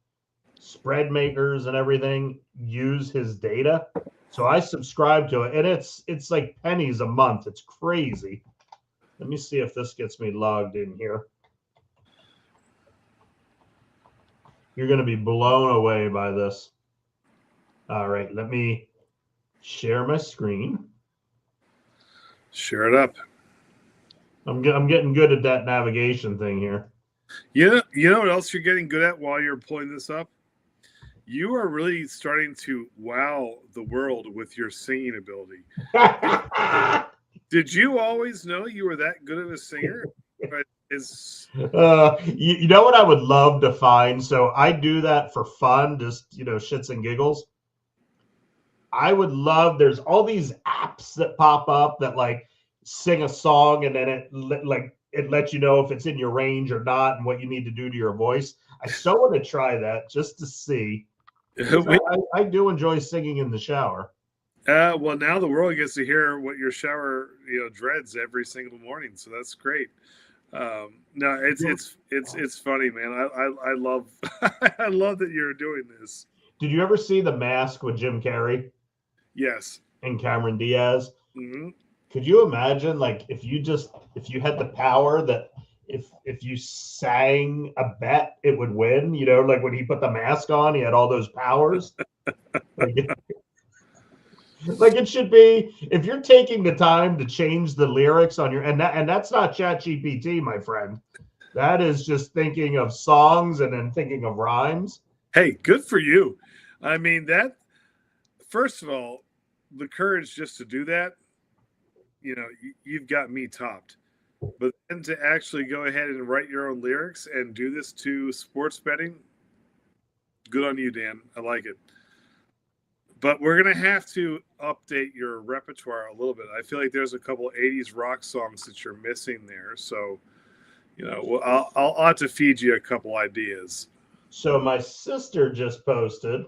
spread makers and everything use his data. So I subscribe to it, and it's like pennies a month. It's crazy. Let me see if this gets me logged in here. You're going to be blown away by this. All right, let me share my screen. Share it up. I'm getting good at that navigation thing here. You know what else you're getting good at while you're pulling this up? You are really starting to wow the world with your singing ability. Did you always know you were that good of a singer? You know what I would love to find? So I do that for fun, just, shits and giggles. I would love, there's all these apps that pop up that like sing a song and then it lets you know if it's in your range or not and what you need to do to your voice. I so want to try that just to see. I do enjoy singing in the shower. Well, now the world gets to hear what your shower, dreads every single morning. So that's great. No, it's funny, man. I love I love that you're doing this. Did you ever see The Mask with Jim Carrey? Yes. And Cameron Diaz? Mm-hmm. Could you imagine, like, if you had the power that if you sang a bet, it would win? Like when he put the mask on, he had all those powers. Like it should be, if you're taking the time to change the lyrics on your, and that's not ChatGPT, my friend. That is just thinking of songs and then thinking of rhymes. Hey, good for you. I mean, that, first of all, the courage just to do that, you've got me topped. But then to actually go ahead and write your own lyrics and do this to sports betting, good on you, Dan. I like it. But we're going to have to update your repertoire a little bit. I feel like there's a couple of 80s rock songs that you're missing there. So, I'll have to feed you a couple ideas. So my sister just posted.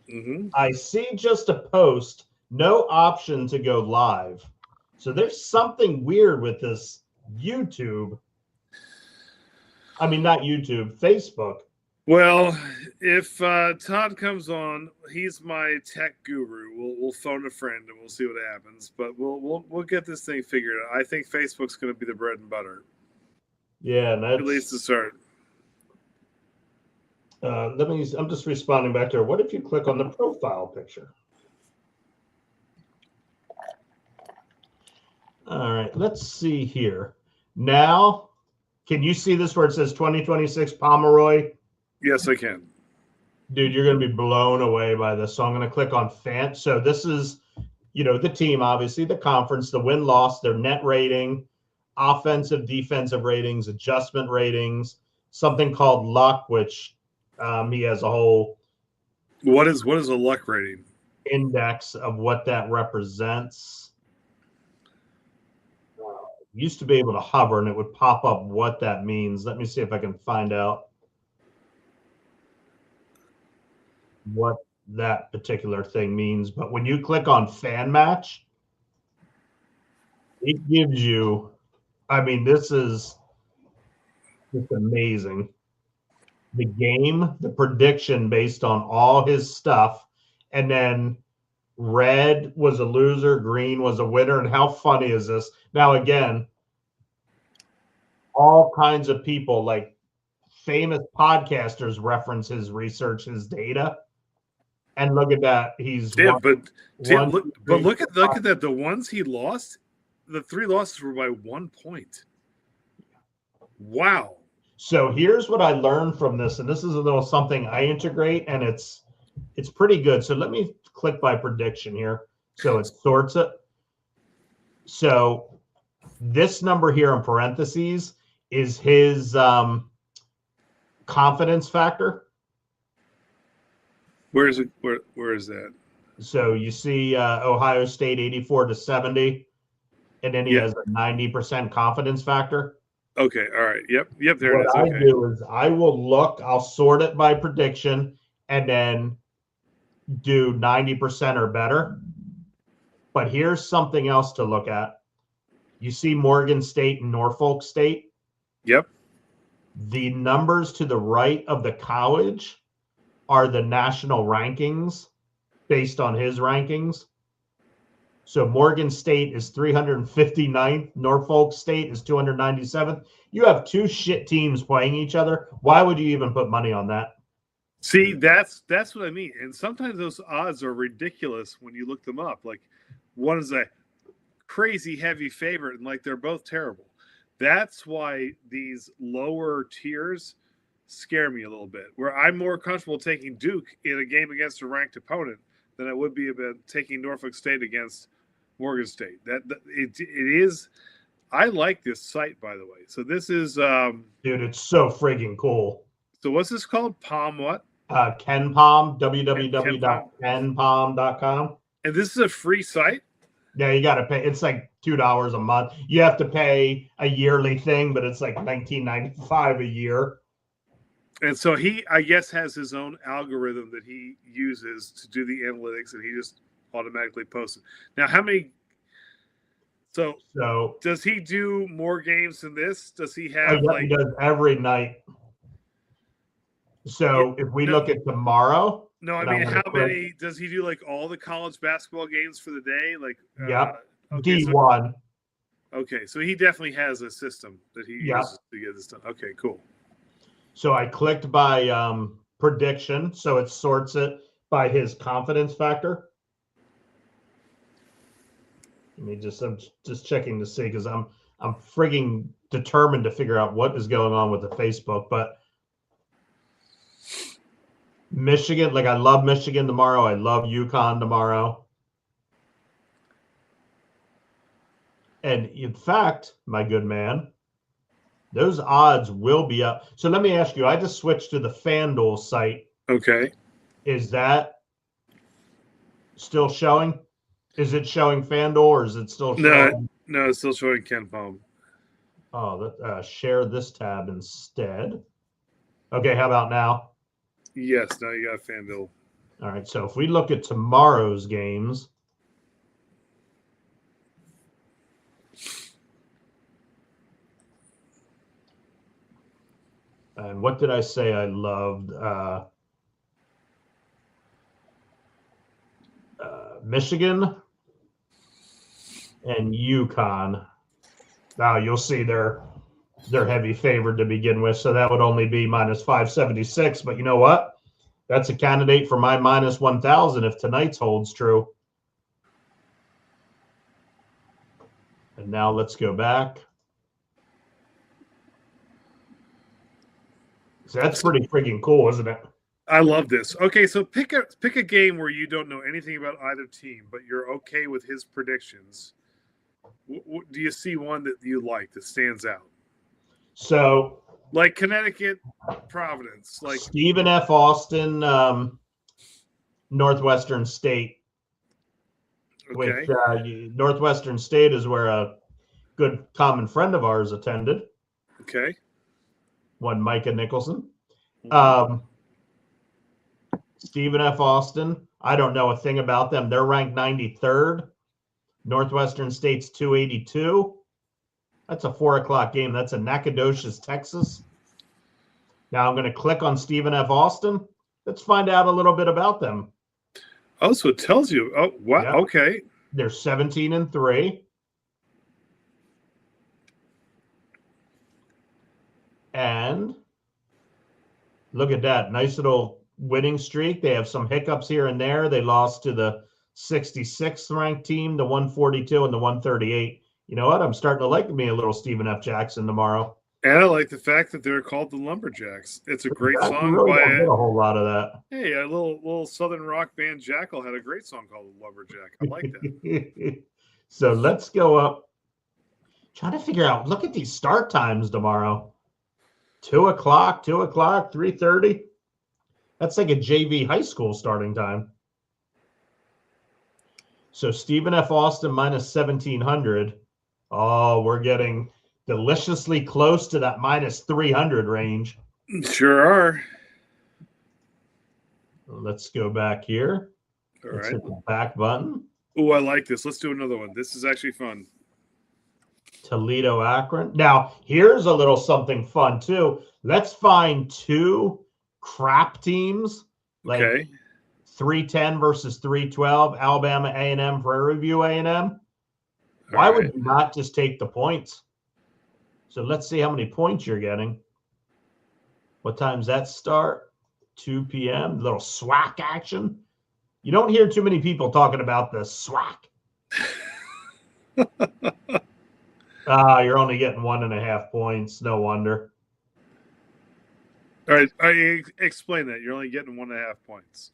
Mm-hmm. I see just a post, no option to go live. So there's something weird with this YouTube. I mean, not YouTube, Facebook. Well, if Todd comes on, he's my tech guru. We'll phone a friend and we'll see what happens. But we'll get this thing figured out. I think Facebook's going to be the bread and butter. Yeah, and that's, at least to start. I'm just responding back to her. What if you click on the profile picture? All right, let's see here. Now, can you see this where it says 2026 Pomeroy? Yes, I can. Dude, you're going to be blown away by this. So I'm going to click on Fant. So this is, the team, obviously, the conference, the win-loss, their net rating, offensive, defensive ratings, adjustment ratings, something called luck, which he has a whole what is a luck rating index of what that represents. Used to be able to hover and it would pop up what that means. Let me see if I can find out what that particular thing means. But when you click on Fan Match, it gives you, I mean, this is just amazing. The game, the prediction based on all his stuff, and then red was a loser, green was a winner. And how funny is this? Now, again, all kinds of people, like famous podcasters, reference his research, his data. And look at that. He's look at that. The ones he lost, the 3 losses were by 1 point. Wow. So here's what I learned from this, and this is a little something I integrate, and it's pretty good. So let me click by prediction here. So it sorts it. So this number here in parentheses is his confidence factor. Where is it? Where is that? So you see Ohio State 84-70, and then he has a 90% confidence factor. Okay, all right. Yep, there it is. What I do is I will look, I'll sort it by prediction, and then do 90% or better. But here's something else to look at. You see Morgan State and Norfolk State? Yep. The numbers to the right of the college are the national rankings based on his rankings. So Morgan State is 359th. Norfolk State is 297th. You have 2 shit teams playing each other. Why would you even put money on that? See, that's what I mean. And sometimes those odds are ridiculous when you look them up. Like one is a crazy heavy favorite, and like they're both terrible. That's why these lower tiers scare me a little bit. Where I'm more comfortable taking Duke in a game against a ranked opponent than I would be about taking Norfolk State against Morgan State. It is. I like this site, by the way. So this is dude, it's so friggin' cool. So what's this called? Palm what? KenPom, www.kenpom.com. And this is a free site? Yeah, you got to pay. It's like $2 a month. You have to pay a yearly thing, but it's like $19.95 a year. And so he, I guess, has his own algorithm that he uses to do the analytics, and he just automatically posts it. Now, how many? So does he do more games than this? Does he have he does every night. So if we look at tomorrow. No, I mean, how many does he do? Like all the college basketball games for the day? Like okay, D1. Okay, so he definitely has a system that he uses to get this done. Okay, cool. So I clicked by prediction, so it sorts it by his confidence factor. I'm just checking to see because I'm frigging determined to figure out what is going on with the Facebook. But Michigan, like I love Michigan tomorrow. I love UConn tomorrow. And in fact, my good man, those odds will be up. So let me ask you, I just switched to the FanDuel site. Okay. Is that still showing? Is it showing FanDuel or is it still showing? No, it's still showing KenPom. Oh, share this tab instead. Okay, how about now? Yes, now you got FanDuel. All right, so if we look at tomorrow's games. And what did I say I loved? Michigan and UConn. Now you'll see they're heavy favored to begin with, so that would only be minus 576. But you know what? That's a candidate for my minus 1,000 if tonight's holds true. And now let's go back. So that's pretty freaking cool, isn't it? I love this. Okay, so pick a game where you don't know anything about either team, but you're okay with his predictions. Do you see one that you like that stands out? So, like Connecticut, Providence, like Stephen F. Austin, Northwestern State. Okay. Which Northwestern State is where a good common friend of ours attended. Okay. One Micah Nicholson. Stephen F. Austin. I don't know a thing about them. They're ranked 93rd. Northwestern State's 282. That's a 4:00 game. That's in Nacogdoches, Texas. Now I'm going to click on Stephen F. Austin. Let's find out a little bit about them. Oh, so it tells you. Oh, wow. Yep. Okay. They're 17-3. And look at that. Nice little winning streak. They have some hiccups here and there. They lost to the 66th ranked team, the 142 and the 138. You know what? I'm starting to like me a little Stephen F. Jackson tomorrow. And I like the fact that they're called the Lumberjacks. It's a great song. Really don't get a whole lot of that. Hey, a little Southern rock band Jackal had a great song called The Lumberjack. I like that. So let's go up. Trying to figure out. Look at these start times tomorrow. 2 o'clock, 3:30. That's like a JV high school starting time. So Stephen F. Austin minus 1,700. Oh, we're getting deliciously close to that minus 300 range. Sure are. Let's go back here. Let's hit the back button. Oh, I like this. Let's do another one. This is actually fun. Toledo, Akron. Now, here's a little something fun, too. Let's find two crap teams. Like 310 versus 312, Alabama A&M, Prairie View A&M. Why would you not just take the points? So let's see how many points you're getting. What time's that start? 2 p.m. Little SWAC action. You don't hear too many people talking about the SWAC. You're only getting 1.5 points. No wonder. All right. Explain that. You're only getting 1.5 points.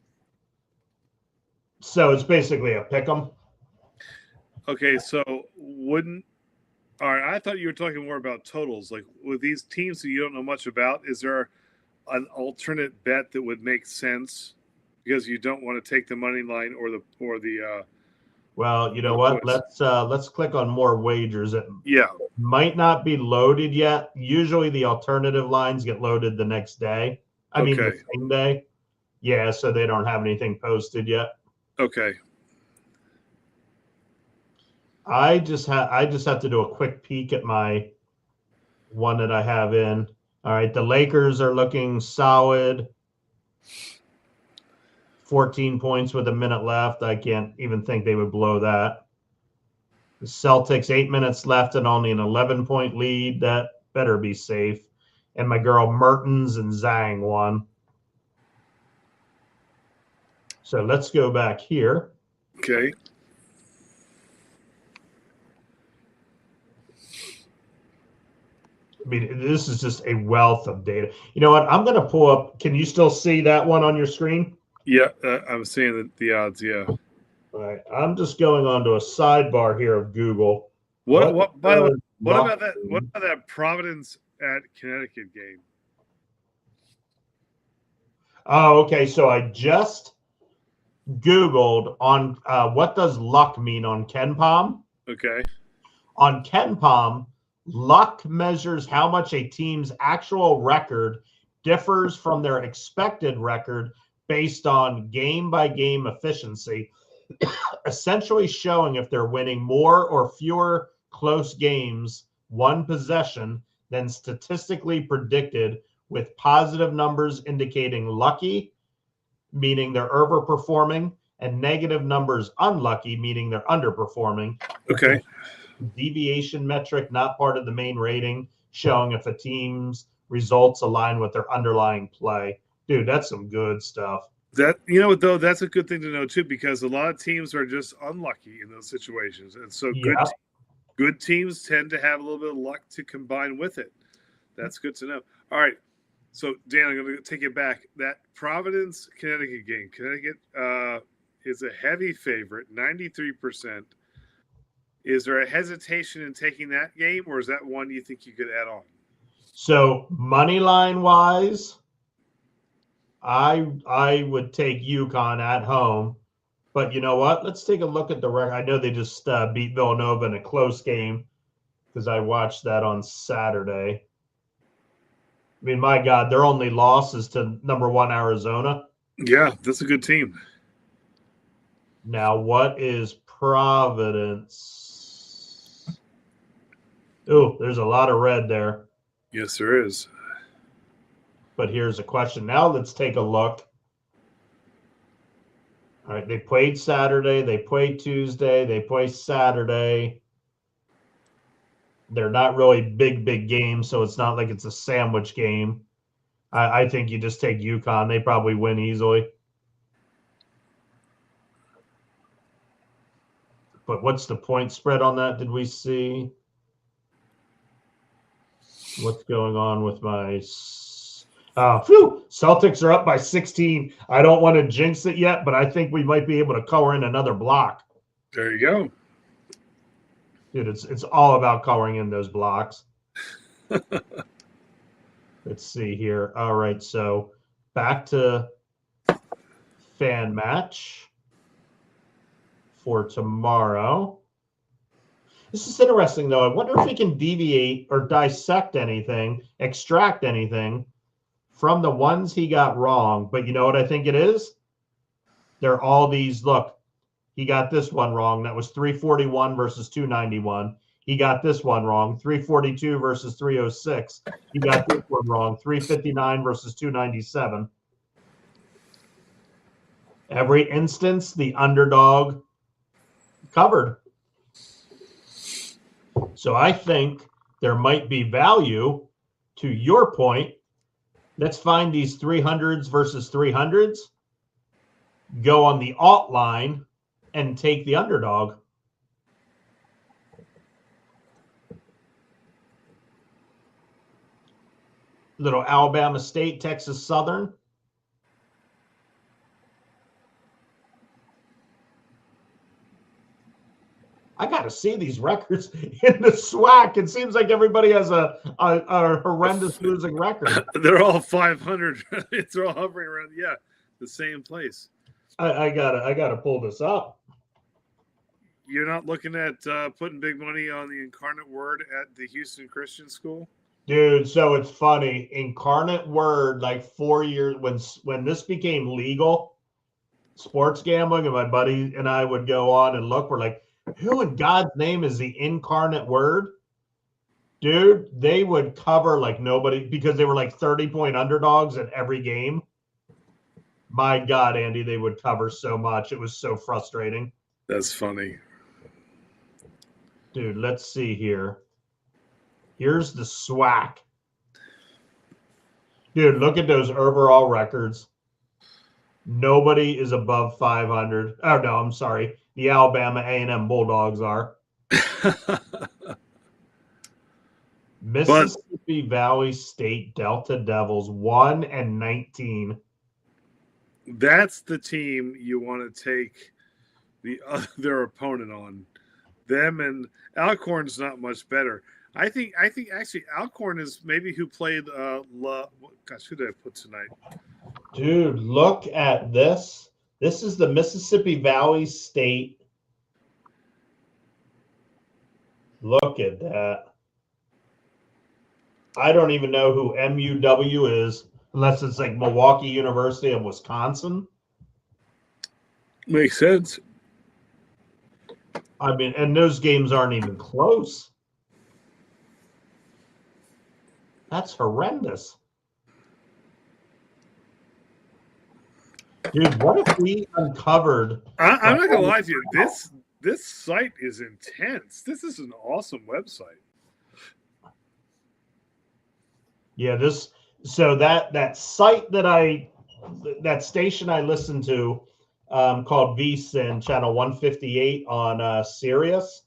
So it's basically a pick 'em. Okay, so wouldn't all right, I thought you were talking more about totals. Like with these teams that you don't know much about, is there an alternate bet that would make sense because you don't want to take the money line or the Well, you know the what? points? Let's click on more wagers. It Yeah. might not be loaded yet. Usually the alternative lines get loaded the next day. I mean the Okay. same day. Yeah, so they don't have anything posted yet. Okay. I just have to do a quick peek at my one that I have in. All right, the Lakers are looking solid. 14 points with a minute left. I can't even think they would blow that. The Celtics, 8 minutes left and only an 11-point lead. That better be safe. And my girl Mertens and Zhang won. So let's go back here. Okay. I mean, this is just a wealth of data. You know what? I'm going to pull up. Can you still see that one on your screen? Yeah, I'm seeing the odds. Yeah. All right. I'm just going on to a sidebar here of Google. What? By the way, does what luck about that? mean? What about that Providence at Connecticut game? Oh, okay. So I just Googled on what does luck mean on KenPom. Okay. On KenPom, luck measures how much a team's actual record differs from their expected record based on game-by-game efficiency, essentially showing if they're winning more or fewer close games, one possession, than statistically predicted, with positive numbers indicating lucky, meaning they're overperforming, and negative numbers unlucky, meaning they're underperforming. Okay. Deviation metric, not part of the main rating, showing if a team's results align with their underlying play. Dude, that's some good stuff. That though, that's a good thing to know too, because a lot of teams are just unlucky in those situations, and so Yeah. good teams tend to have a little bit of luck to combine with it. That's good to know. All right, so Dan, I'm going to take it back. That Providence Connecticut game, Connecticut is a heavy favorite, 93%. Is there a hesitation in taking that game, or is that one you think you could add on? So money line wise, I would take UConn at home, but you know what? Let's take a look at the record. I know they just beat Villanova in a close game because I watched that on Saturday. I mean, my God, their only loss is to number 1 Arizona. Yeah, that's a good team. Now, what is Providence? Oh, there's a lot of red there. Yes, there is. But here's a question. Now let's take a look. All right, they played Saturday, they played Tuesday, they play Saturday. They're not really big games, so it's not like it's a sandwich game. I think you just take UConn. They probably win easily. But what's the point spread on that? Did we see? What's going on with my Celtics are up by 16. I don't want to jinx it yet, but I think we might be able to color in another block. There you go. Dude, it's all about coloring in those blocks. Let's see here. All right, so back to fan match for tomorrow. This is interesting, though. I wonder if we can deviate or dissect anything, extract anything from the ones he got wrong. But you know what I think it is? They're all these. Look, he got this one wrong. That was 341 versus 291. He got this one wrong, 342 versus 306. He got this one wrong, 359 versus 297. Every instance, the underdog covered. So I think there might be value to your point. Let's find these 300s versus 300s, go on the alt line, and take the underdog. Little Alabama State, Texas Southern. I got to see these records in the SWAC. It seems like everybody has a horrendous losing record. They're all 500. They're all hovering around, the same place. I gotta pull this up. You're not looking at putting big money on the Incarnate Word at the Houston Christian School? Dude, so it's funny. Incarnate Word, like 4 years when this became legal, sports gambling, and my buddy and I would go on and look. We're like, who in God's name is the Incarnate Word? Dude, they would cover like nobody because they were like 30-point underdogs at every game. My God, Andy, they would cover so much. It was so frustrating. That's funny. Dude, let's see here. Here's the SWAC. Dude, look at those overall records. Nobody is above 500. Oh, no, I'm sorry. The Alabama A&M Bulldogs are. Mississippi Valley State Delta Devils 1-19. That's the team you want to take their opponent on. Them and Alcorn's not much better. I think actually Alcorn is maybe who played gosh, who did I put tonight? Dude, look at this. This is the Mississippi Valley State. Look at that. I don't even know who MUW is, unless it's like Milwaukee University of Wisconsin. Makes sense. I mean, and those games aren't even close. That's horrendous. Dude, what if we uncovered... I'm not going to lie to you. This site is intense. This is an awesome website. Yeah, so that site that station I listened to called VSIN, channel 158 on Sirius.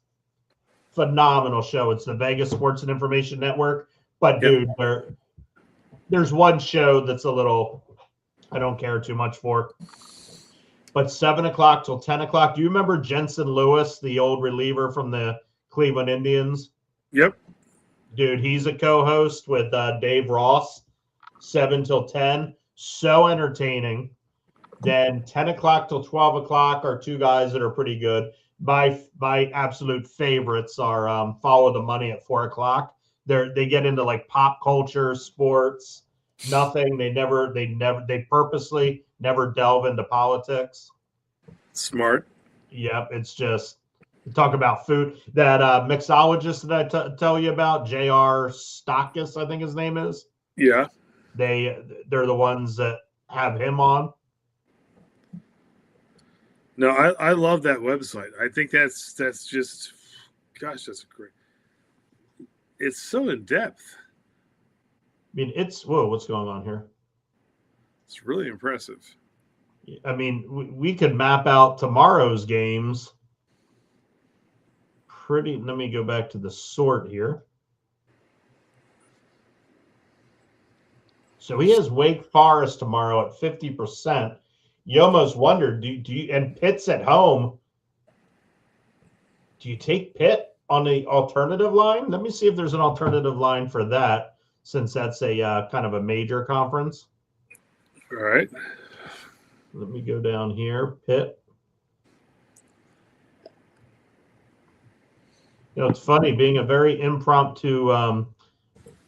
Phenomenal show. It's the Vegas Sports and Information Network. But, dude, there's one show that's a little, I don't care too much for. But 7 o'clock till 10 o'clock. Do you remember Jensen Lewis, the old reliever from the Cleveland Indians? Yep. Dude, he's a co-host with Dave Ross, 7 till 10. So entertaining. Then 10 o'clock till 12 o'clock are two guys that are pretty good. My absolute favorites are Follow the Money at 4 o'clock. They get into like pop culture, sports, nothing. They purposely never delve into politics. Smart. Yep, it's just talk about food. That mixologist that I tell you about, J.R. Stockus, I think his name is. Yeah. They're the ones that have him on. No, I love that website. I think that's just, gosh, that's great. It's so in depth. I mean, what's going on here? It's really impressive. I mean, we could map out tomorrow's games. Let me go back to the sort here. So he has Wake Forest tomorrow at 50%. You almost wonder, do you, and Pitt's at home. Do you take Pitt on the alternative line? Let me see if there's an alternative line for that, since that's a kind of a major conference. All right. Let me go down here. Pitt. You know, it's funny being a very impromptu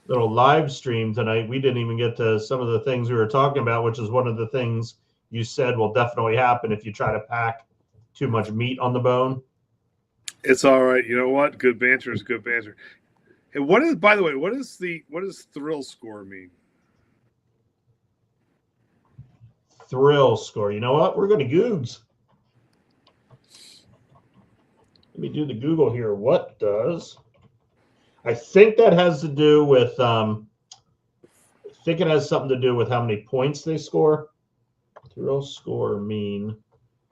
little live stream tonight. We didn't even get to some of the things we were talking about, which is one of the things you said will definitely happen if you try to pack too much meat on the bone. It's all right. You know what? Good banter is good banter. And by the way, what does thrill score mean? Thrill score. You know what? We're going to Googs. Let me do the Google here. What does? I think that has to do with. I think it has something to do with how many points they score. Thrill score mean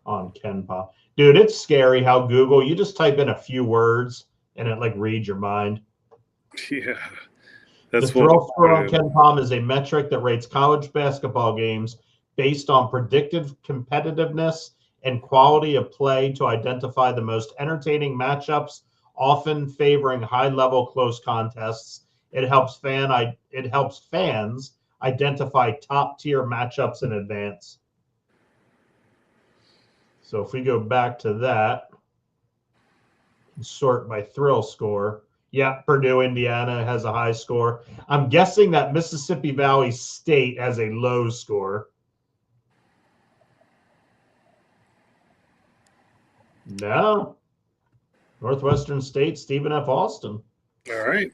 on KenPom. Dude, it's scary how Google, you just type in a few words and it like reads your mind. Yeah. The thrill score on KenPom is a metric that rates college basketball games based on predictive competitiveness and quality of play to identify the most entertaining matchups, often favoring high-level close contests. It helps fans identify top-tier matchups in advance. So if we go back to that, sort by thrill score. Yeah, Purdue, Indiana has a high score. I'm guessing that Mississippi Valley State has a low score. No. Northwestern State, Stephen F. Austin. All right.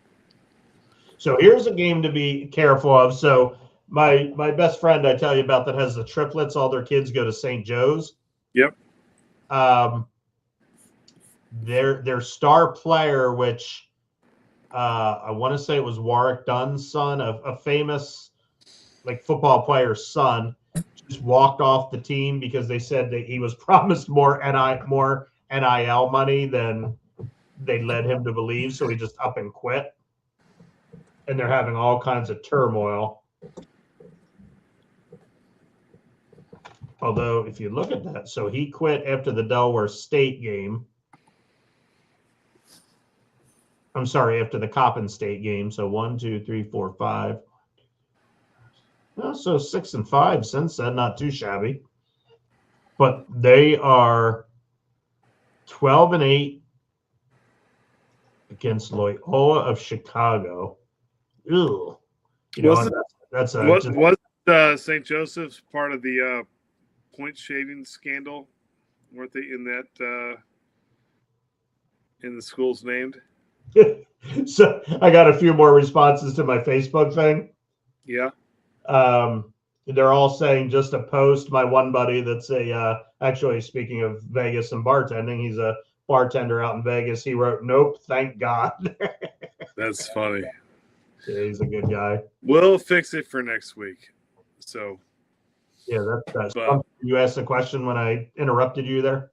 So here's a game to be careful of. So my best friend I tell you about that has the triplets. All their kids go to St. Joe's. Yep. Their star player, which I want to say it was Warwick Dunn's son, a famous like football player's son, just walked off the team because they said that he was promised more NIL money than they led him to believe. So he just up and quit. And they're having all kinds of turmoil. Although, if you look at that, so he quit after the Delaware State game. I'm sorry, after the Coppin State game. So 1, 2, 3, 4, 5. Well, so 6 and 5 since then, not too shabby. But they are 12 and 8 against Loyola of Chicago. Ew. You know, that's was St. Joseph's part of the point shaving scandal? Weren't they in that in the schools named? So I got a few more responses to my Facebook thing. Yeah. They're all saying just a post. My one buddy that's actually speaking of Vegas and bartending, he's a bartender out in Vegas. He wrote, "Nope, thank God." That's funny. Yeah, he's a good guy. We'll fix it for next week. So yeah, that's you asked a question when I interrupted you there.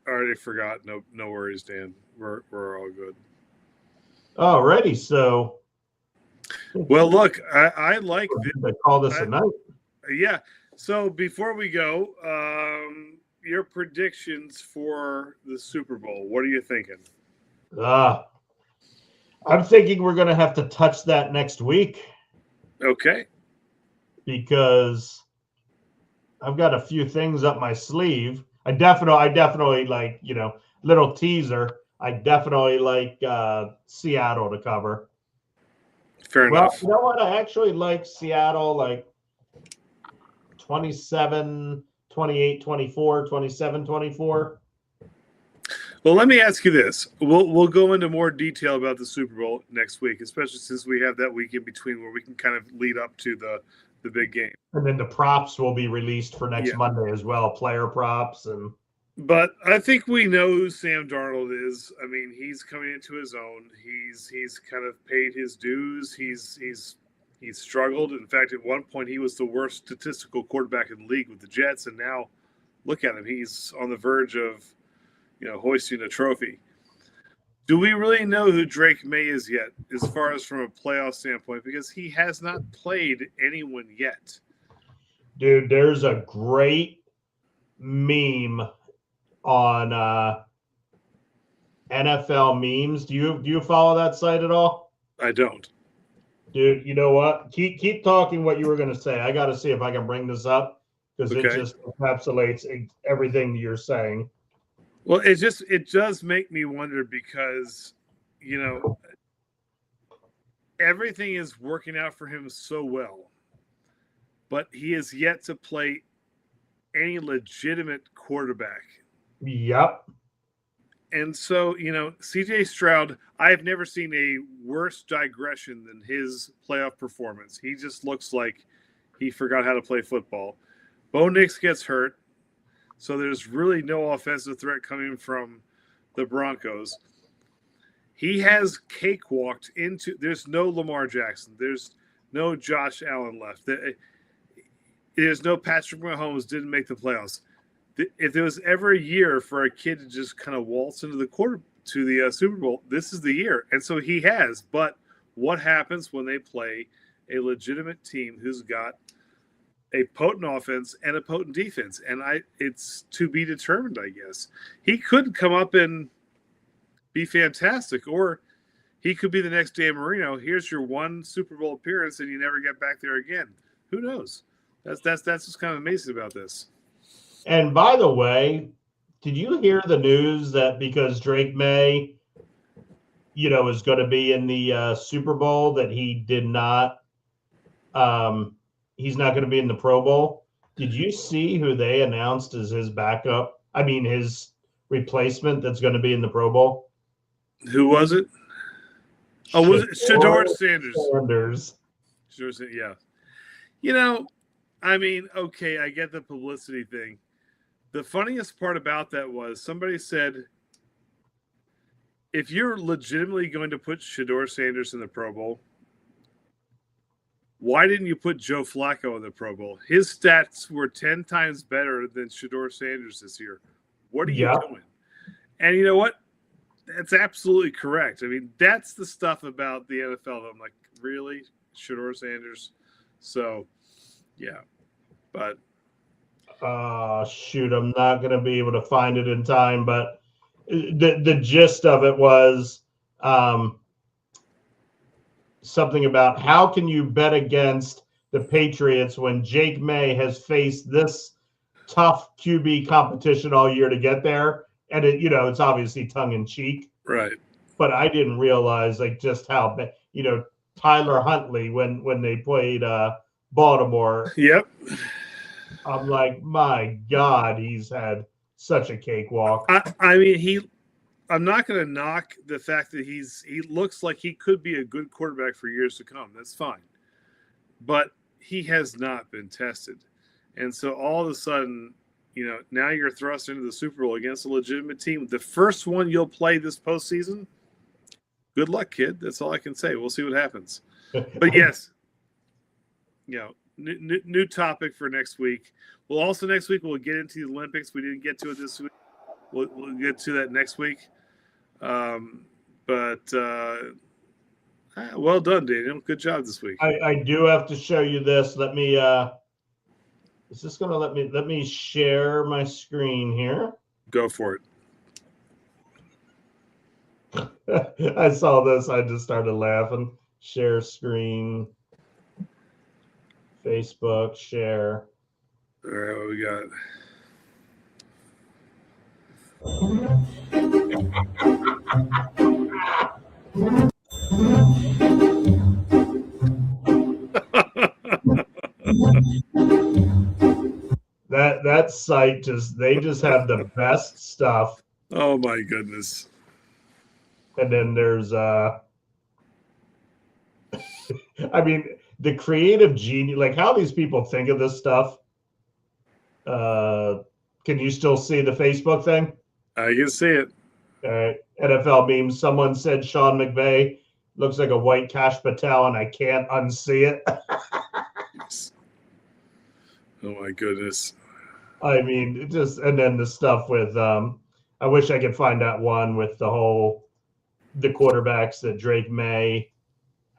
I already forgot. No worries, Dan. We're all good. Alrighty, so well, look, I like this. Call this a night. Yeah. So before we go, your predictions for the Super Bowl. What are you thinking? I'm thinking we're going to have to touch that next week. Okay. Because I've got a few things up my sleeve. I definitely like, little teaser. I definitely like Seattle to cover. Fair enough. Well, you know what? I actually like Seattle like 27, 28, 24, 27, 24. Well, let me ask you this. We'll go into more detail about the Super Bowl next week, especially since we have that week in between where we can kind of lead up to the big game. And then the props will be released for next Monday as well, player props. But I think we know who Sam Darnold is. I mean, he's coming into his own. He's kind of paid his dues. He's struggled. In fact, at one point, he was the worst statistical quarterback in the league with the Jets, and now look at him. He's on the verge of hoisting a trophy. Do we really know who Drake May is yet, as far as from a playoff standpoint? Because he has not played anyone yet. Dude, there's a great meme on NFL memes. Do you follow that site at all? I don't. Dude, you know what? Keep talking what you were going to say. I got to see if I can bring this up because it just encapsulates everything you're saying. Well, it does make me wonder because, everything is working out for him so well, but he is yet to play any legitimate quarterback. Yep. And so, CJ Stroud, I have never seen a worse digression than his playoff performance. He just looks like he forgot how to play football. Bo Nix gets hurt. So there's really no offensive threat coming from the Broncos. He has cakewalked into – there's no Lamar Jackson. There's no Josh Allen left. There's no Patrick Mahomes didn't make the playoffs. If there was ever a year for a kid to just kind of waltz into the Super Bowl, this is the year. And so he has. But what happens when they play a legitimate team who's got a potent offense and a potent defense. And it's to be determined, I guess. He could come up and be fantastic, or he could be the next Dan Marino. Here's your one Super Bowl appearance, and you never get back there again. Who knows? That's what's kind of amazing about this. And by the way, did you hear the news that because Drake May, is going to be in the Super Bowl, that he did not, he's not going to be in the Pro Bowl? Did you see who they announced as his backup? I mean, his replacement that's going to be in the Pro Bowl? Who was it? Oh, was it Shedeur Sanders? Yeah. I mean, okay, I get the publicity thing. The funniest part about that was somebody said, if you're legitimately going to put Shedeur Sanders in the Pro Bowl, why didn't you put Joe Flacco in the Pro Bowl? His stats were 10 times better than Shedeur Sanders this year. What are you doing? And you know what? That's absolutely correct. I mean, that's the stuff about the NFL that I'm like, really? Shedeur Sanders? So, yeah. But shoot, I'm not going to be able to find it in time, but the gist of it was something about how can you bet against the Patriots when Jake May has faced this tough QB competition all year to get there. And it's obviously tongue in cheek. Right. But I didn't realize just how, Tyler Huntley, when they played Baltimore. Yep. I'm like, my God, he's had such a cakewalk. I mean, I'm not going to knock the fact that he looks like he could be a good quarterback for years to come. That's fine. But he has not been tested. And so all of a sudden, now you're thrust into the Super Bowl against a legitimate team. The first one you'll play this postseason, good luck, kid. That's all I can say. We'll see what happens. But yes, new topic for next week. Well, also next week we'll get into the Olympics. We didn't get to it this week. We'll get to that next week. Well done, Daniel. Good job this week. I do have to show you this. Let me is this going to let me share my screen here? Go for it. I saw this. I just started laughing. Share screen. Facebook, share. All right, what we got? That site they just have the best stuff. Oh my goodness. And then there's I mean, the creative genius, like how these people think of this stuff. Can you still see the Facebook thing? I can see it. All right. NFL memes. Someone said Sean McVay looks like a white Cash Patel, and I can't unsee it. Oh my goodness. I mean, and then the stuff with I wish I could find that one with the quarterbacks that Drake May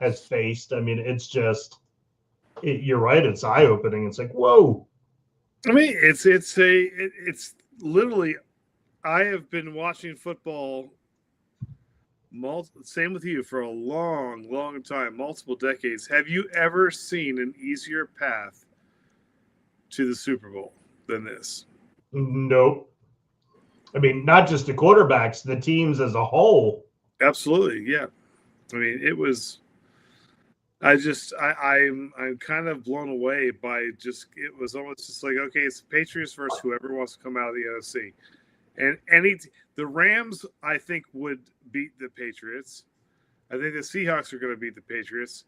has faced. I mean, it's just you're right, it's eye-opening. It's like, whoa. I mean, it's literally, I have been watching football same with you for a long time, multiple decades. Have you ever seen an easier path to the Super Bowl than this? Nope. I mean, not just the quarterbacks, the teams as a whole. Absolutely, yeah. I mean, it was. I'm kind of blown away by it was almost just like, okay, it's the Patriots versus whoever wants to come out of the NFC. And the Rams, I think, would beat the Patriots. I think the Seahawks are going to beat the Patriots.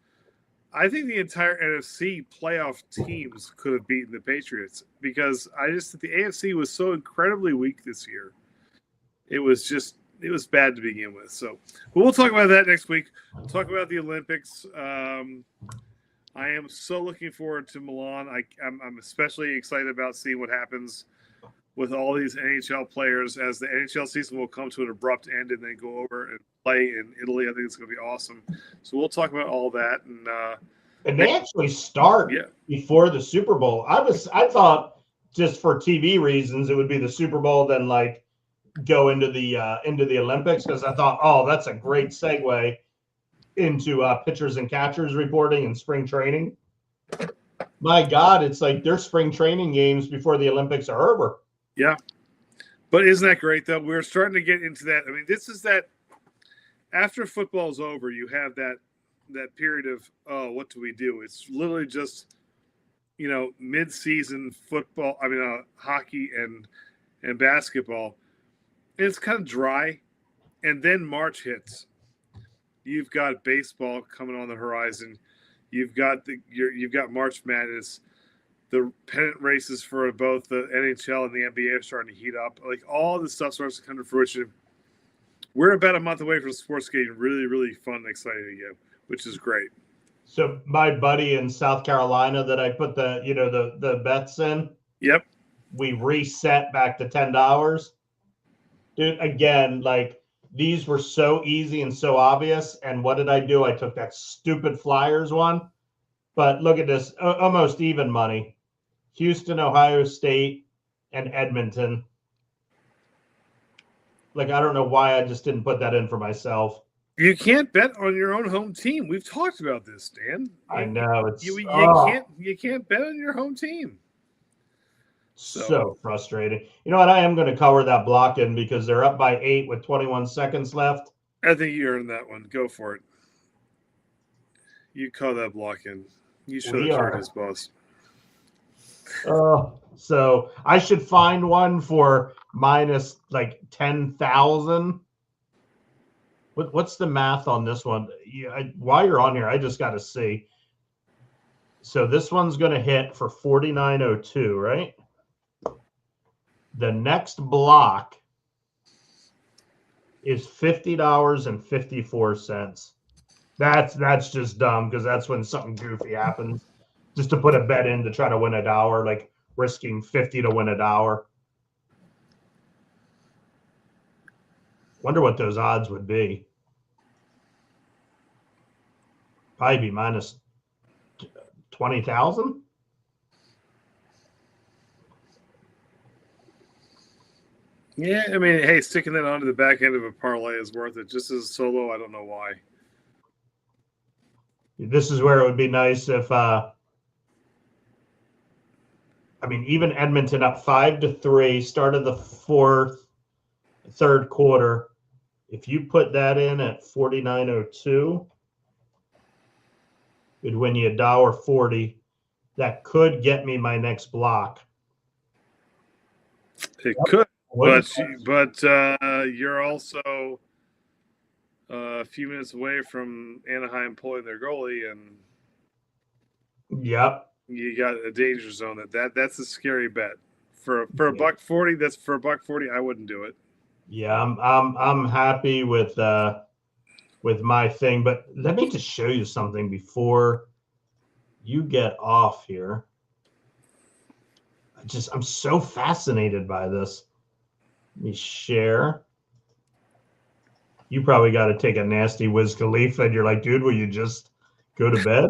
I think the entire NFC playoff teams could have beaten the Patriots because I just think the AFC was so incredibly weak this year. It was bad to begin with. So, but we'll talk about that next week. We'll talk about the Olympics. I am so looking forward to Milan. I'm especially excited about seeing what happens with all these NHL players as the NHL season will come to an abrupt end and then go over and play in Italy. I think it's going to be awesome. So we'll talk about all that. And they actually start before the Super Bowl. I thought just for TV reasons it would be the Super Bowl, then like go into the Olympics, because I thought, oh, that's a great segue into pitchers and catchers reporting and spring training. My God, it's like their spring training games before the Olympics are over. Yeah. But isn't that great, though? We're starting to get into that. I mean, this is that after football's over, you have that period of, oh, what do we do? It's literally just, mid-season football, hockey and basketball. And it's kind of dry. And then March hits. You've got baseball coming on the horizon. You've got March Madness. The pennant races for both the NHL and the NBA are starting to heat up. Like, all this stuff starts to come to fruition. We're about a month away from sports getting really, really fun and exciting again, which is great. So my buddy in South Carolina that I put the bets in. Yep. We reset back to $10. Dude, again, like, these were so easy and so obvious. And what did I do? I took that stupid Flyers one. But look at this, almost even money. Houston, Ohio State, and Edmonton. Like, I don't know why I just didn't put that in for myself. You can't bet on your own home team. We've talked about this, Dan. I know. It's you can't bet on your home team. So frustrating. You know what? I am going to cover that block in because they're up by 8 with 21 seconds left. I think you earned that one. Go for it. You call that block in. You should have heard his boss. So I should find one for minus like 10,000. What's the math on this one? While you're on here, I just got to see. So this one's going to hit for 49.02, right? The next block is $50.54. That's just dumb because that's when something goofy happens. Just to put a bet in to try to win $1, like risking 50 to win $1. Wonder what those odds would be. Probably be minus 20,000. Yeah, I mean, hey, sticking that onto the back end of a parlay is worth it. Just as a solo, I don't know why. This is where it would be nice if, even Edmonton up 5-3, start of the third quarter. If you put that in at 49.02, it'd win you $1.40. That could get me my next block. It could, but you're also a few minutes away from Anaheim pulling their goalie, and yep, you got a danger zone. That's a scary bet for $1.40. That's for $1.40. I wouldn't do it. Yeah, I'm happy with my thing, but let me just show you something before you get off here. I'm so fascinated by this. Let me share. You probably got to take a nasty Wiz Khalifa, and you're like, dude, will you just go to bed?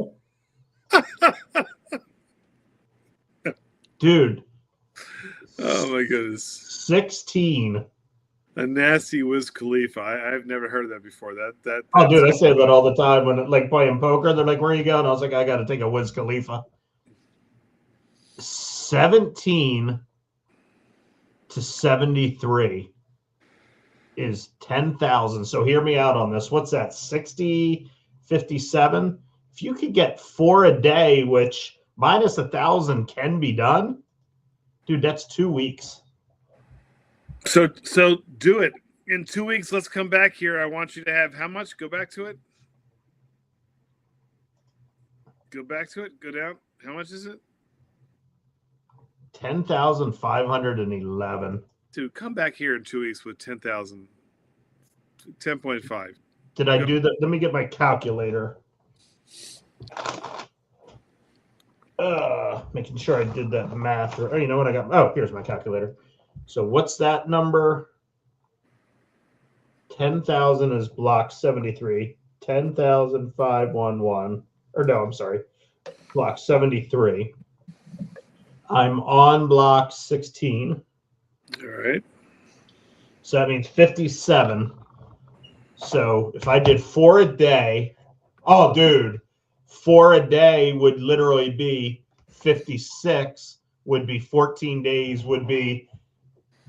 Dude. Oh my goodness. 16. A nasty Wiz Khalifa. I've never heard of that before. Dude, I say that all the time when like playing poker. They're like, "Where are you going?" I was like, "I got to take a Wiz Khalifa." 17-73 is 10,000. So hear me out on this. What's that? 60, 57. If you could get 4 a day, which minus 1,000 can be done, dude, that's 2 weeks. So do it. In 2 weeks, let's come back here. I want you to have how much? Go back to it. Go back to it. Go down. How much is it? 10,511. Dude, come back here in 2 weeks with 10,000. 10.5. Did I do that? Let me get my calculator. Making sure I did that math. Or you know what I got? Oh, here's my calculator. So what's that number? 10,000 is block 73. 10,511. Or no, I'm sorry. Block 73. I'm on block 16. All right. So that means 57. So if I did 4 a day, oh, dude, 4 a day would literally be 56, would be 14 days, would be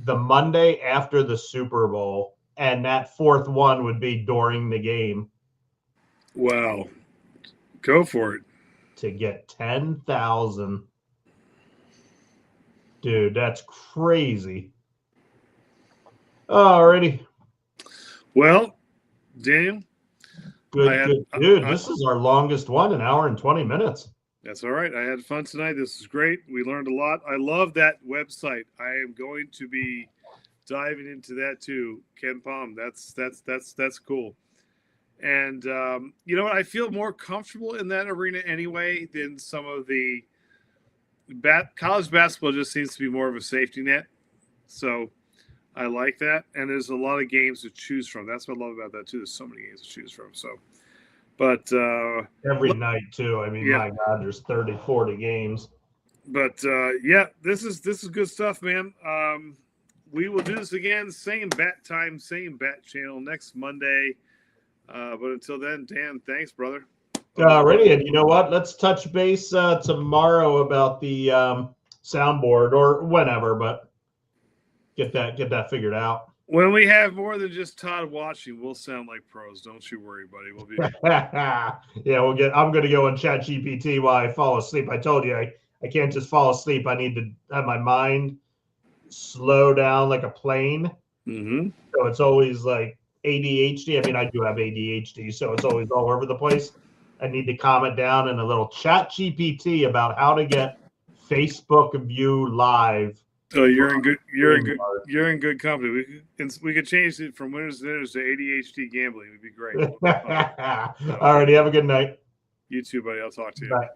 the Monday after the Super Bowl. And that fourth one would be during the game. Wow. Go for it. To get 10,000. Dude, that's crazy. Alrighty. Well, Daniel. Good. Dude, this is our longest one, 1 hour and 20 minutes. That's all right. I had fun tonight. This is great. We learned a lot. I love that website. I am going to be diving into that too. KenPom. That's cool. And you know what? I feel more comfortable in that arena anyway than some of the college basketball. Just seems to be more of a safety net. So I like that. And there's a lot of games to choose from. That's what I love about that too. There's so many games to choose from. So, but every night too. I mean, my God, there's 30, 40 games. But yeah, this is good stuff, man. We will do this again, same bat time, same bat channel next Monday. But until then, Dan, thanks, brother. Alrighty, and you know what? Let's touch base tomorrow about the soundboard or whenever, but get that figured out. When we have more than just Todd watching, we'll sound like pros. Don't you worry, buddy. We'll be. Yeah, I'm going to go on ChatGPT while I fall asleep. I told you I can't just fall asleep. I need to have my mind slow down like a plane. Mm-hmm. So it's always like ADHD. I mean, I do have ADHD, so it's always all over the place. I need to calm it down in a little ChatGPT about how to get Facebook View Live. Oh, you're in good company. We could change it from winners to dinners to ADHD gambling. It'd be great. All righty, have a good night. You too, buddy. I'll talk to you. Bye.